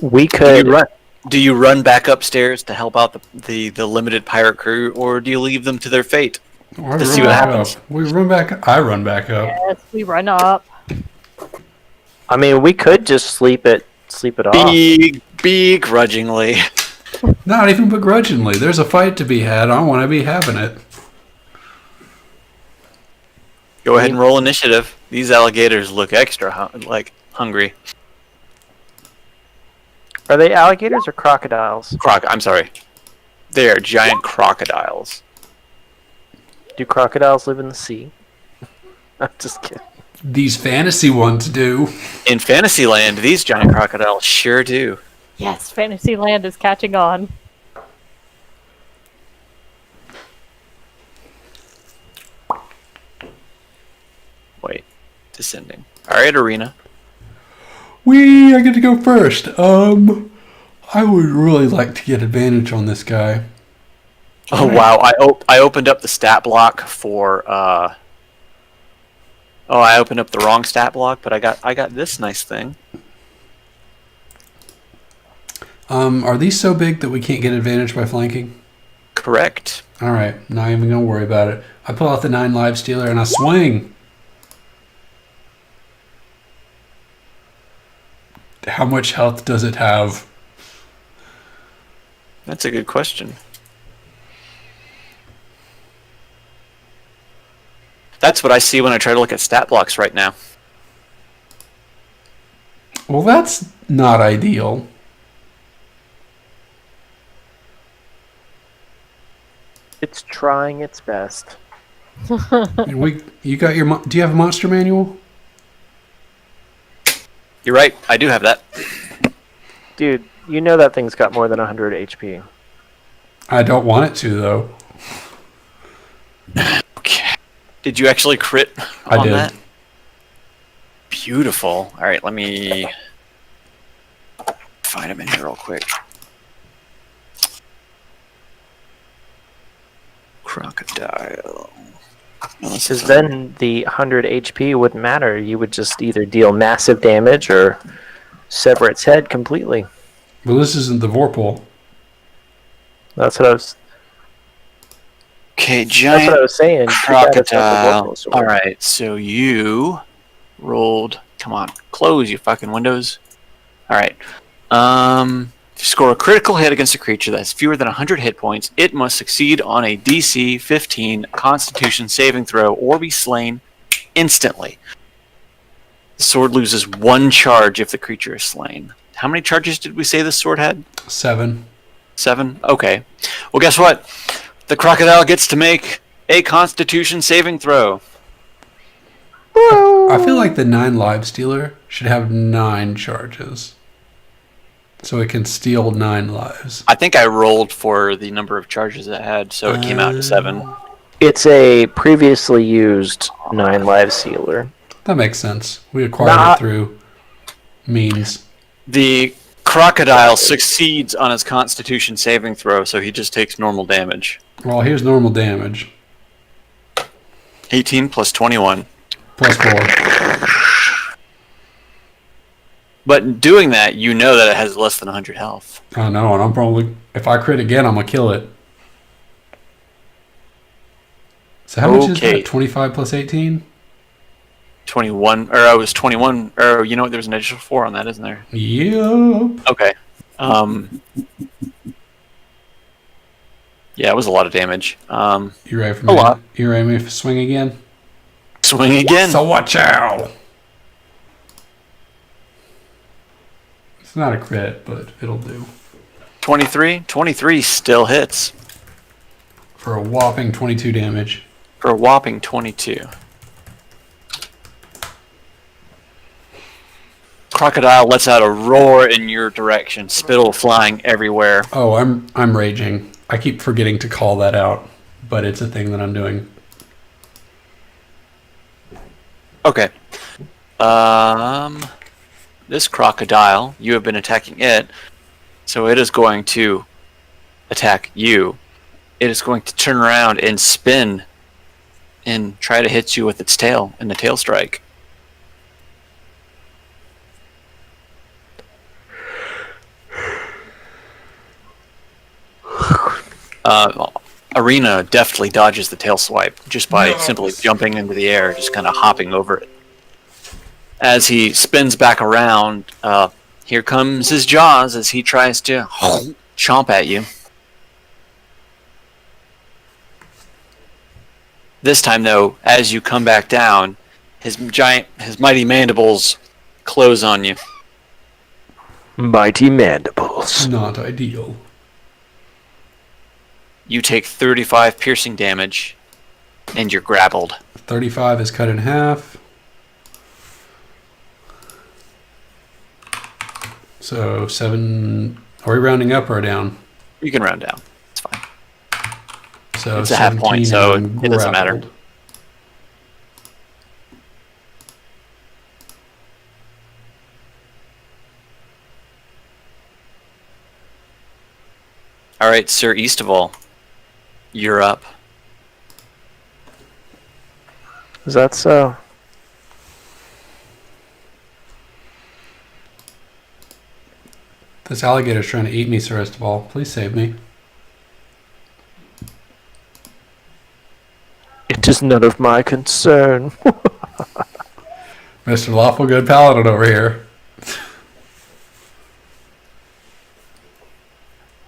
We could. Do you run back upstairs to help out the limited pirate crew, or do you leave them to their fate? Or To run see what back happens. up. We run back. I run back up. Yes, we run up. I mean, we could just sleep it off. Begrudgingly. Not even begrudgingly. There's a fight to be had. I want to be having it. Go ahead and roll initiative. These alligators look extra hungry. Are they alligators or crocodiles? I'm sorry. They are giant crocodiles. Do crocodiles live in the sea? I'm just kidding. These fantasy ones do. In Fantasyland, these giant crocodiles sure do. Yes, Fantasyland is catching on. Wait, descending. Alright, Arena. I get to go first. I would really like to get advantage on this guy. Oh wow, I opened up the stat block for I opened up the wrong stat block, but I got this nice thing. Are these so big that we can't get advantage by flanking? Correct. All right, not even gonna worry about it. I pull out the 9 live stealer and I swing. How much health does it have? That's a good question. That's what I see when I try to look at stat blocks right now. Well, that's not ideal. It's trying its best. You got your? Do you have a monster manual? You're right, I do have that. Dude, you know that thing's got more than 100 HP. I don't want it to though. Okay. Did you actually crit I on did. that? Beautiful. Alright, let me find him in here real quick. Because then the 100 HP wouldn't matter. You would just either deal massive damage or sever its head completely. Well, this isn't the Vorpal. That's what I was. Okay, That's giant what I was saying. Too bad it's not the crocodile. Vorpal sword. All right, so you rolled. Come on, close you fucking windows. All right. To score a critical hit against a creature that has fewer than 100 hit points, it must succeed on a DC 15 Constitution saving throw or be slain instantly. The sword loses 1 charge if the creature is slain. How many charges did we say this sword had? 7. 7? Okay. Well, guess what? The crocodile gets to make a Constitution saving throw. I feel like the 9 live stealer should have 9 charges. So it can steal 9 lives. I think I rolled for the number of charges it had, so it came out to 7. It's a previously used 9 live sealer. That makes sense. We acquired Nah. it through means. The crocodile succeeds on his Constitution saving throw, so he just takes normal damage. Well, here's normal damage. 18 plus 21. Plus 4. But doing that, you know that it has less than 100 health. I know, and I'm probably... If I crit again, I'm going to kill it. So how much is Okay. that? 25 plus 18? 21, or I was 21, or you know what, there's an additional 4 on that, isn't there? Yep. Okay. Yeah, it was a lot of damage. You ready for A me? lot. You ready for me to swing again? Swing again. So watch out! It's not a crit, but it'll do. 23? 23 still hits For a whopping 22 damage. for a whopping 22. Crocodile lets out a roar in your direction, spittle flying everywhere. Oh, I'm raging. I keep forgetting to call that out, but it's a thing that I'm doing. Okay. This crocodile, you have been attacking it, so it is going to attack you. It is going to turn around and spin and try to hit you with its tail in the tail strike. Arena deftly dodges the tail swipe just by simply jumping into the air, just kind of hopping over it. As he spins back around, here comes his jaws as he tries to chomp at you. This time, though, as you come back down, his mighty mandibles close on you. Mighty mandibles. Not ideal. You take 35 piercing damage, and you're grappled. 35 is cut in half. So 7. Are we rounding up or down? You can round down. It's fine. So It's a half point, 17 so and it doesn't matter. grappled. All right, Sir Eastival, you're up. Is that so? This alligator's trying to eat me, Sir Estival. Please save me. It is none of my concern. Mr. Lawful Good Paladin over here.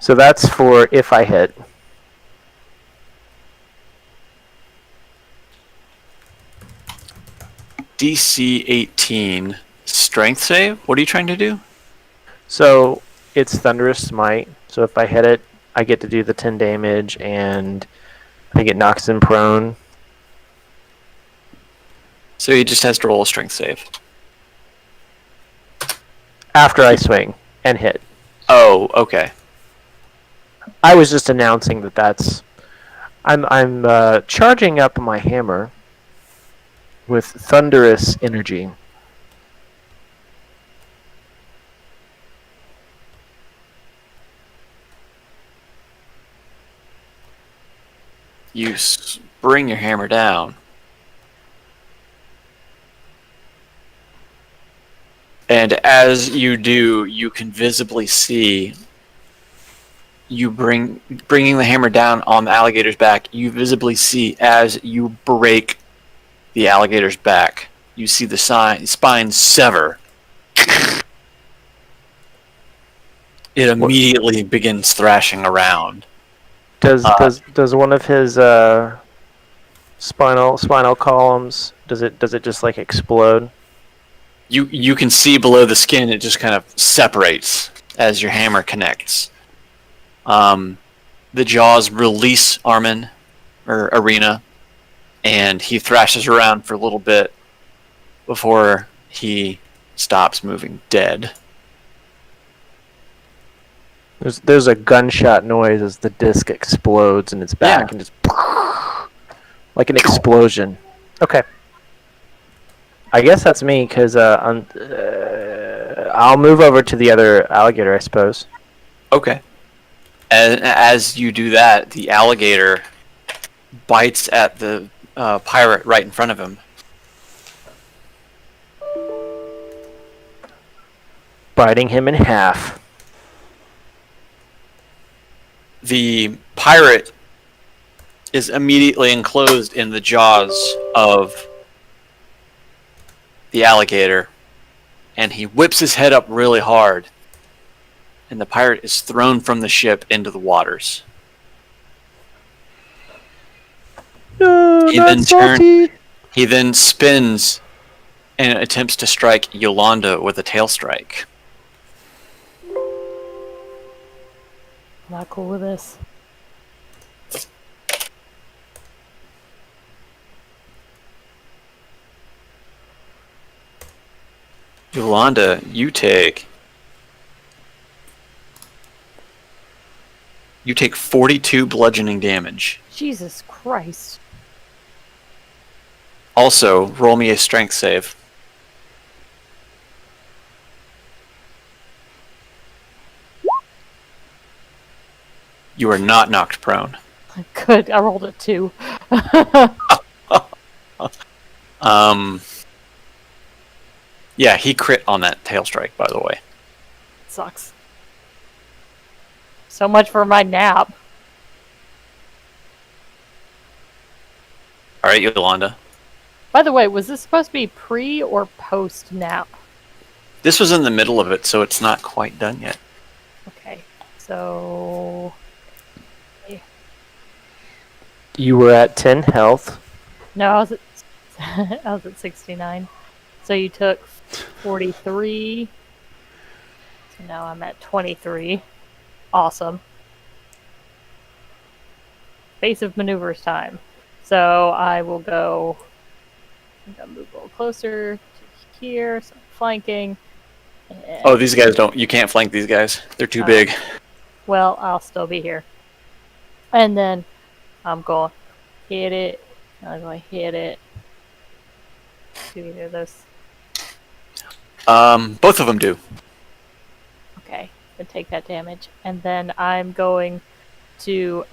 So that's for if I hit. DC 18 strength save. What are you trying to do? So it's Thunderous Smite. So if I hit it, I get to do the 10 damage, and I think it knocks him prone. So he just has to roll a strength save. After I swing and hit. Oh, okay. I was just announcing that that's. I'm charging up my hammer with Thunderous Energy. You bring your hammer down, And as you do, you can visibly see you bringing the hammer down on the alligator's back. You visibly see as you break the alligator's back, you see the spine sever. It immediately begins thrashing around. Does one of his spinal columns does it just like explode? You can see below the skin, it just kind of separates as your hammer connects. The jaws release Arena, and he thrashes around for a little bit before he stops moving dead. There's a gunshot noise as the disc explodes in its back, and just like an explosion. Okay. I guess that's me, because I'll move over to the other alligator, I suppose. Okay. As you do that, the alligator bites at the pirate right in front of him. Biting him in half. The pirate is immediately enclosed in the jaws of the alligator, and he whips his head up really hard, and the pirate is thrown from the ship into the waters. No, He then spins and attempts to strike Yolanda with a tail strike. I'm not cool with this. Yolanda, you take 42 bludgeoning damage. Jesus Christ. Also, roll me a strength save. You are not knocked prone. Good, I rolled a 2. Yeah, he crit on that tail strike, by the way. Sucks. So much for my nap. Alright, Yolanda. By the way, was this supposed to be pre or post nap? This was in the middle of it, so it's not quite done yet. Okay, so... You were at 10 health. No, I was at, I was at 69. So you took 43. So now I'm at 23. Awesome. Base of maneuvers time. So I will go... I'm going to move a little closer to here, so I'm flanking. And, Oh, these guys don't... You can't flank these guys. They're too big. well, I'll still be here. And then I'm going to hit it. I'm going to hit it. Do either of those. Both of them do. Okay, then take that damage. And then I'm going to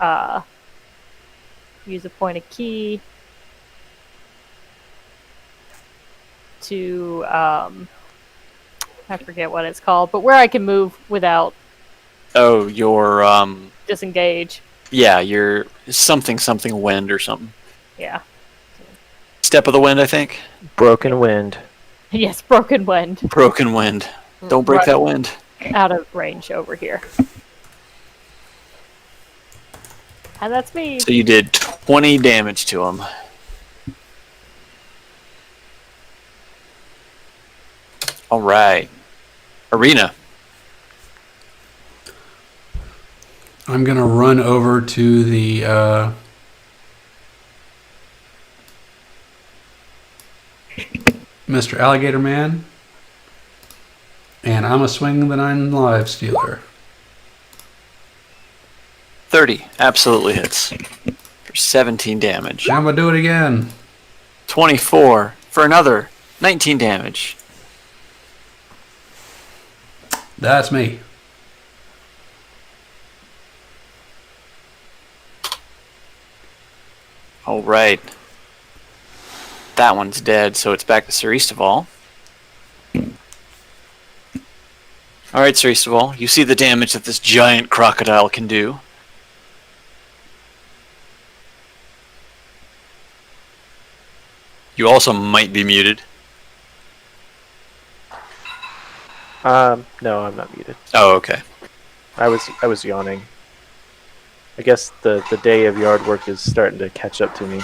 use a point of key to I forget what it's called, but where I can move without Oh, your disengage. yeah, your something wind or something. Yeah. Step of the wind, I think. Broken wind. Yes, broken wind. Broken wind. Don't break Right. that wind. Out of range over here. And that's me. So you did 20 damage to him. All right, Arena. I'm gonna run over to the Mr. Alligator Man, and I'm a swing the 9 live stealer. 30 absolutely hits for 17 damage. I'm gonna do it again. 24 for another 19 damage. That's me. All right. That one's dead, so it's back to Sir Eastaval. Alright, Cerestoval, you see the damage that this giant crocodile can do. You also might be muted. No, I'm not muted. Oh, okay. I was yawning. I guess the day of yard work is starting to catch up to me.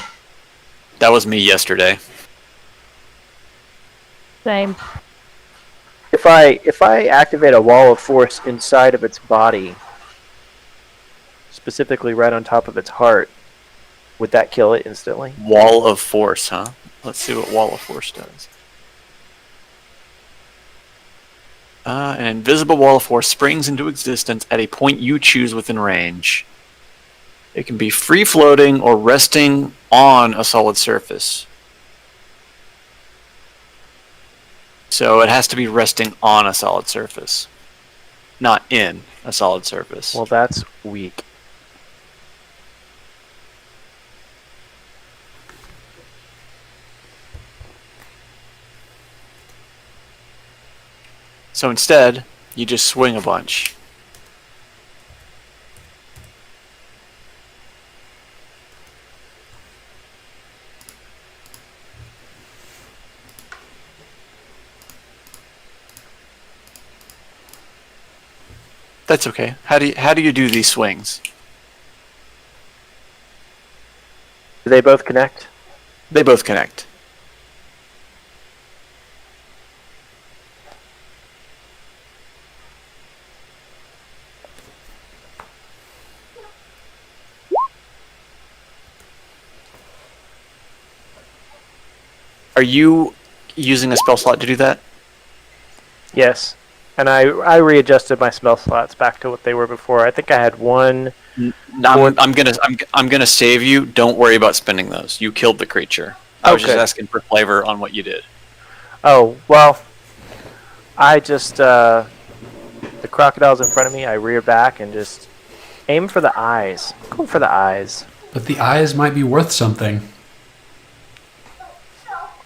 That was me yesterday. Same. If I activate a wall of force inside of its body, specifically right on top of its heart, would that kill it instantly? Wall of Force, huh? Let's see what Wall of Force does. An invisible wall of force springs into existence at a point you choose within range. It can be free-floating or resting on a solid surface. So it has to be resting on a solid surface, not in a solid surface. Well, that's weak. So instead, you just swing a bunch. That's okay. How do you do these swings? Do they both connect? They both connect. Are you using a spell slot to do that? Yes. And I readjusted my spell slots back to what they were before. I think I had one. No, I'm gonna save you. Don't worry about spending those. You killed the creature. I was just Okay. asking for flavor on what you did. Oh, well, I just, the crocodile's in front of me, I rear back and just aim for the eyes. Go for the eyes. But the eyes might be worth something.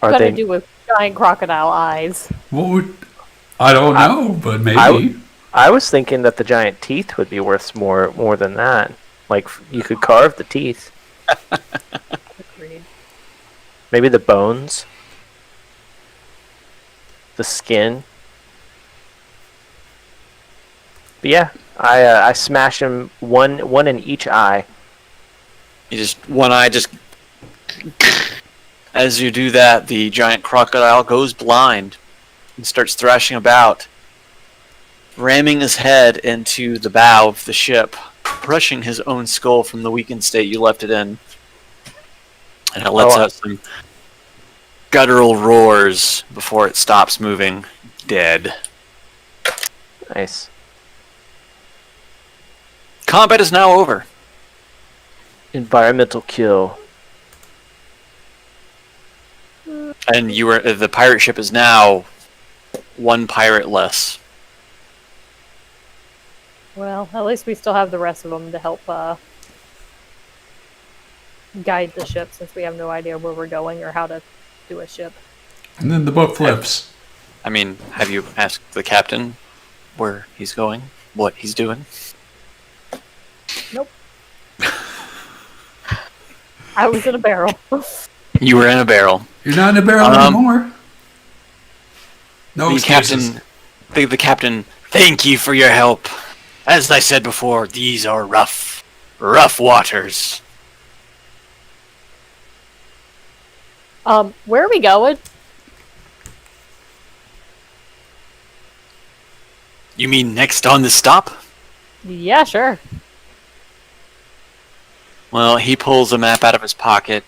Are What to they? do with giant crocodile eyes? What would... I don't know, but maybe. I was thinking that the giant teeth would be worth more than that. Like, you could carve the teeth. Agreed. Maybe the bones. The skin. But yeah, I smash him one in each eye. You just one eye just. As you do that, the giant crocodile goes blind and starts thrashing about, ramming his head into the bow of the ship, crushing his own skull from the weakened state you left it in. And it lets out some guttural roars before it stops moving, dead. Nice. Combat is now over. Environmental kill. And the pirate ship is now one pirate less. Well, at least we still have the rest of them to help guide the ship, since we have no idea where we're going or how to do a ship. And then the boat flips. I mean, have you asked the captain where he's going? What he's doing? Nope. I was in a barrel. You were in a barrel. You're not in a barrel anymore. No The excuses. the captain, thank you for your help. As I said before, these are rough waters. Where are we going? You mean next on the stop? Yeah, sure. Well, he pulls a map out of his pocket,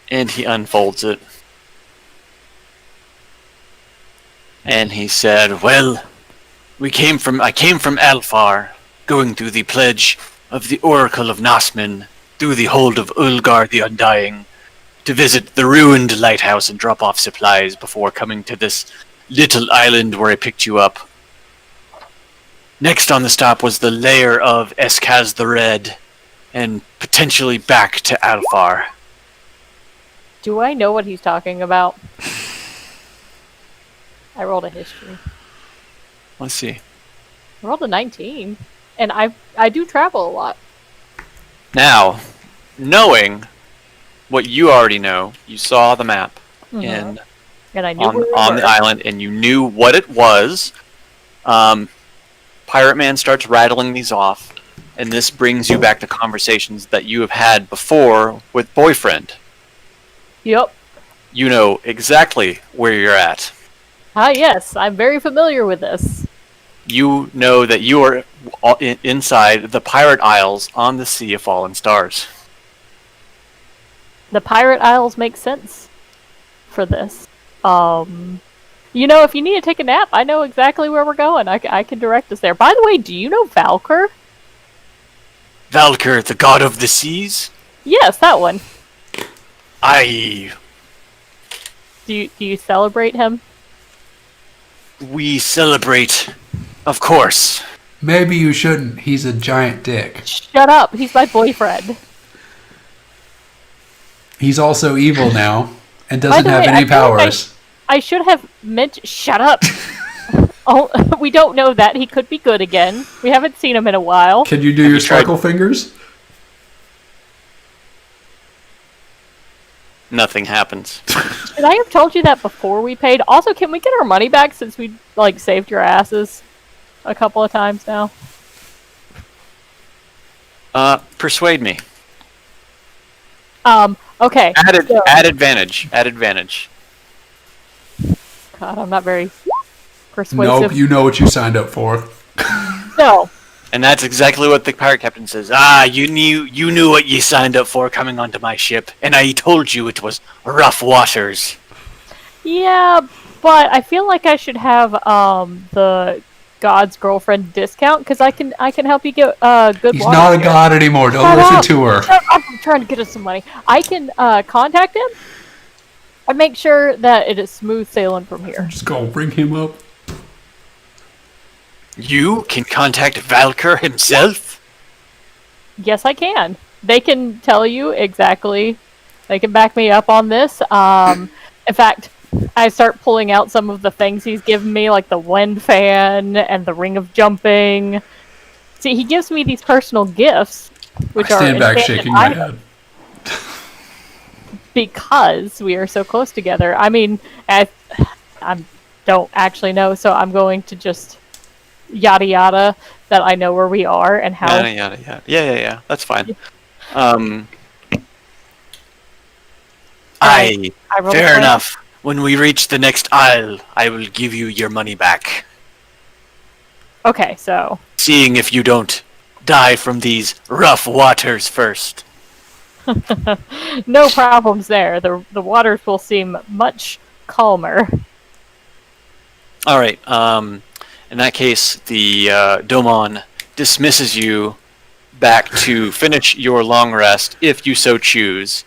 and he unfolds it. And he said, well, I came from Alfar, going through the pledge of the Oracle of Nosman, through the hold of Ulgar the Undying, to visit the ruined lighthouse and drop off supplies before coming to this little island where I picked you up. Next on the stop was the lair of Eskaz the Red, and potentially back to Alfar. Do I know what he's talking about? I rolled a history. Let's see. I rolled a 19, and I do travel a lot. Now, knowing what you already know, you saw the map in And I knew on where we on were. the island, and you knew what it was. Pirate Man starts rattling these off, and this brings you back to conversations that you have had before with Boyfriend. Yep. You know exactly where you're at. Ah, yes, I'm very familiar with this. You know that you are inside the Pirate Isles on the Sea of Fallen Stars. The Pirate Isles make sense for this. You know, if you need to take a nap, I know exactly where we're going. I can direct us there. By the way, do you know Valkyr? Valkyr, the god of the seas? Yes, that one. Aye. Do you celebrate him? We celebrate, of course. Maybe you shouldn't. He's a giant dick. Shut up. He's my boyfriend. He's also evil now and By doesn't the have way, I any feel like powers. I should have mentioned. Shut up. Oh, we don't know that. He could be good again. We haven't seen him in a while. Can you do Have your you tried- sparkle fingers? Nothing happens. Should I have told you that before we paid? Also, can we get our money back since we saved your asses a couple of times now? Persuade me. Okay. so- Add advantage. Add advantage. God, I'm not very persuasive. Nope, you know what you signed up for. So, And that's exactly what the pirate captain says. Ah, you knew what you signed up for coming onto my ship, and I told you it was rough waters. yeah, but I feel like I should have the God's girlfriend discount because I can help you get good. He's water not a here. god anymore. Don't Shut listen up. to her. Shut up, I'm trying to get us some money. I can contact him and make sure that it is smooth sailing from here. Just go bring him up. You can contact Valkyr himself? Yes, I can. They can tell you exactly. They can back me up on this. In fact, I start pulling out some of the things he's given me, like the wind fan and the ring of jumping. See, he gives me these personal gifts, which I stand are back enchanted shaking my items head. because we are so close together. I mean, I don't actually know, so I'm going to just yada yada that I know where we are and how. Yada yada yada. Yeah. That's fine. I rolled Fair a enough. When we reach the next isle, I will give you your money back. Okay, so Seeing if you don't die from these rough waters first. no problems there. The waters will seem much calmer. All right. In that case, the Domon dismisses you back to finish your long rest, if you so choose.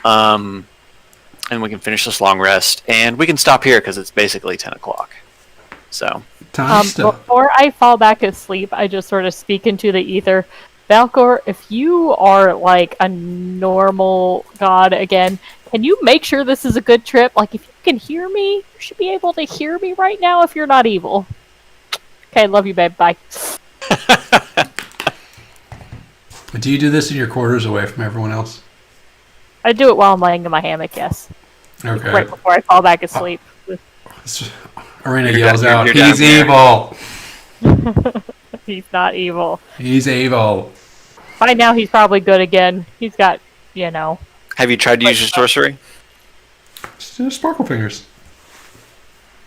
And we can finish this long rest, and we can stop here because it's basically 10 o'clock. So, Time stuff. Before I fall back asleep, I just sort of speak into the ether. Valkor, if you are like a normal god again, can you make sure this is a good trip? Like, if you can hear me, you should be able to hear me right now if you're not evil. Okay, love you, babe. Bye. Do you do this in your quarters away from everyone else? I do it while I'm laying in my hammock, yes. Okay. Right before I fall back asleep. Arena You're yells down- out, you're down he's here." evil! He's not evil. He's evil. By now, he's probably good again. He's got, you know. have you tried to use your sorcery? Sparkle fingers.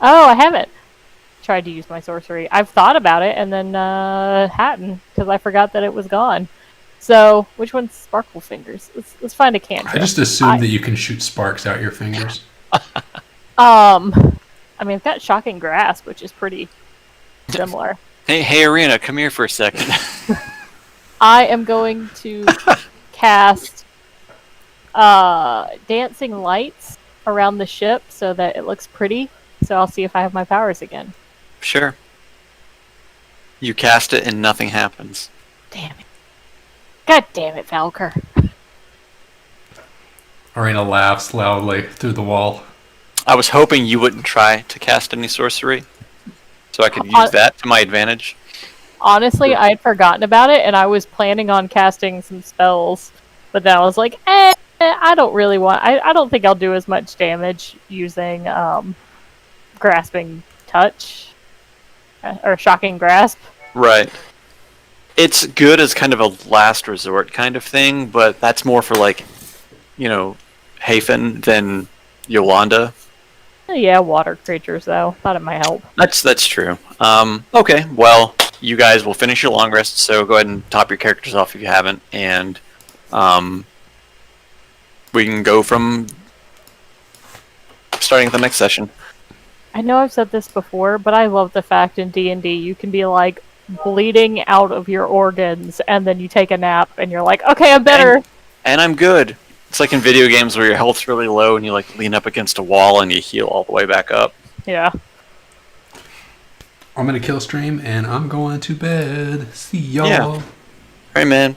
Oh, I haven't tried to use my sorcery. I've thought about it and then hadn't because I forgot that it was gone. So, which one's Sparkle Fingers? Let's find a cantrip. I just assumed that you can shoot sparks out your fingers. I mean, I've got Shocking Grasp, which is pretty similar. Hey, Arena, come here for a second. I am going to cast Dancing Lights around the ship so that it looks pretty. So I'll see if I have my powers again. Sure. You cast it and nothing happens. Damn it. God damn it, Valkyr. Arena laughs loudly through the wall. I was hoping you wouldn't try to cast any sorcery. so I could use that to my advantage. Honestly, I had forgotten about it, and I was planning on casting some spells, but then I was like, I don't really want. I don't think I'll do as much damage using grasping touch or shocking grasp. Right. It's good as kind of a last resort kind of thing, but that's more for like, Hafen than Yolanda. Yeah, water creatures though. Thought it might help. That's true. Okay, well, you guys will finish your long rest, so go ahead and top your characters off if you haven't, and we can go from starting the next session. I know I've said this before, but I love the fact in D&D you can be like bleeding out of your organs, and then you take a nap, and you're like, okay, I'm better. And I'm good. It's like in video games where your health's really low, and you like lean up against a wall, and you heal all the way back up. Yeah. I'm gonna kill stream and I'm going to bed. See y'all. Yeah. All right, man.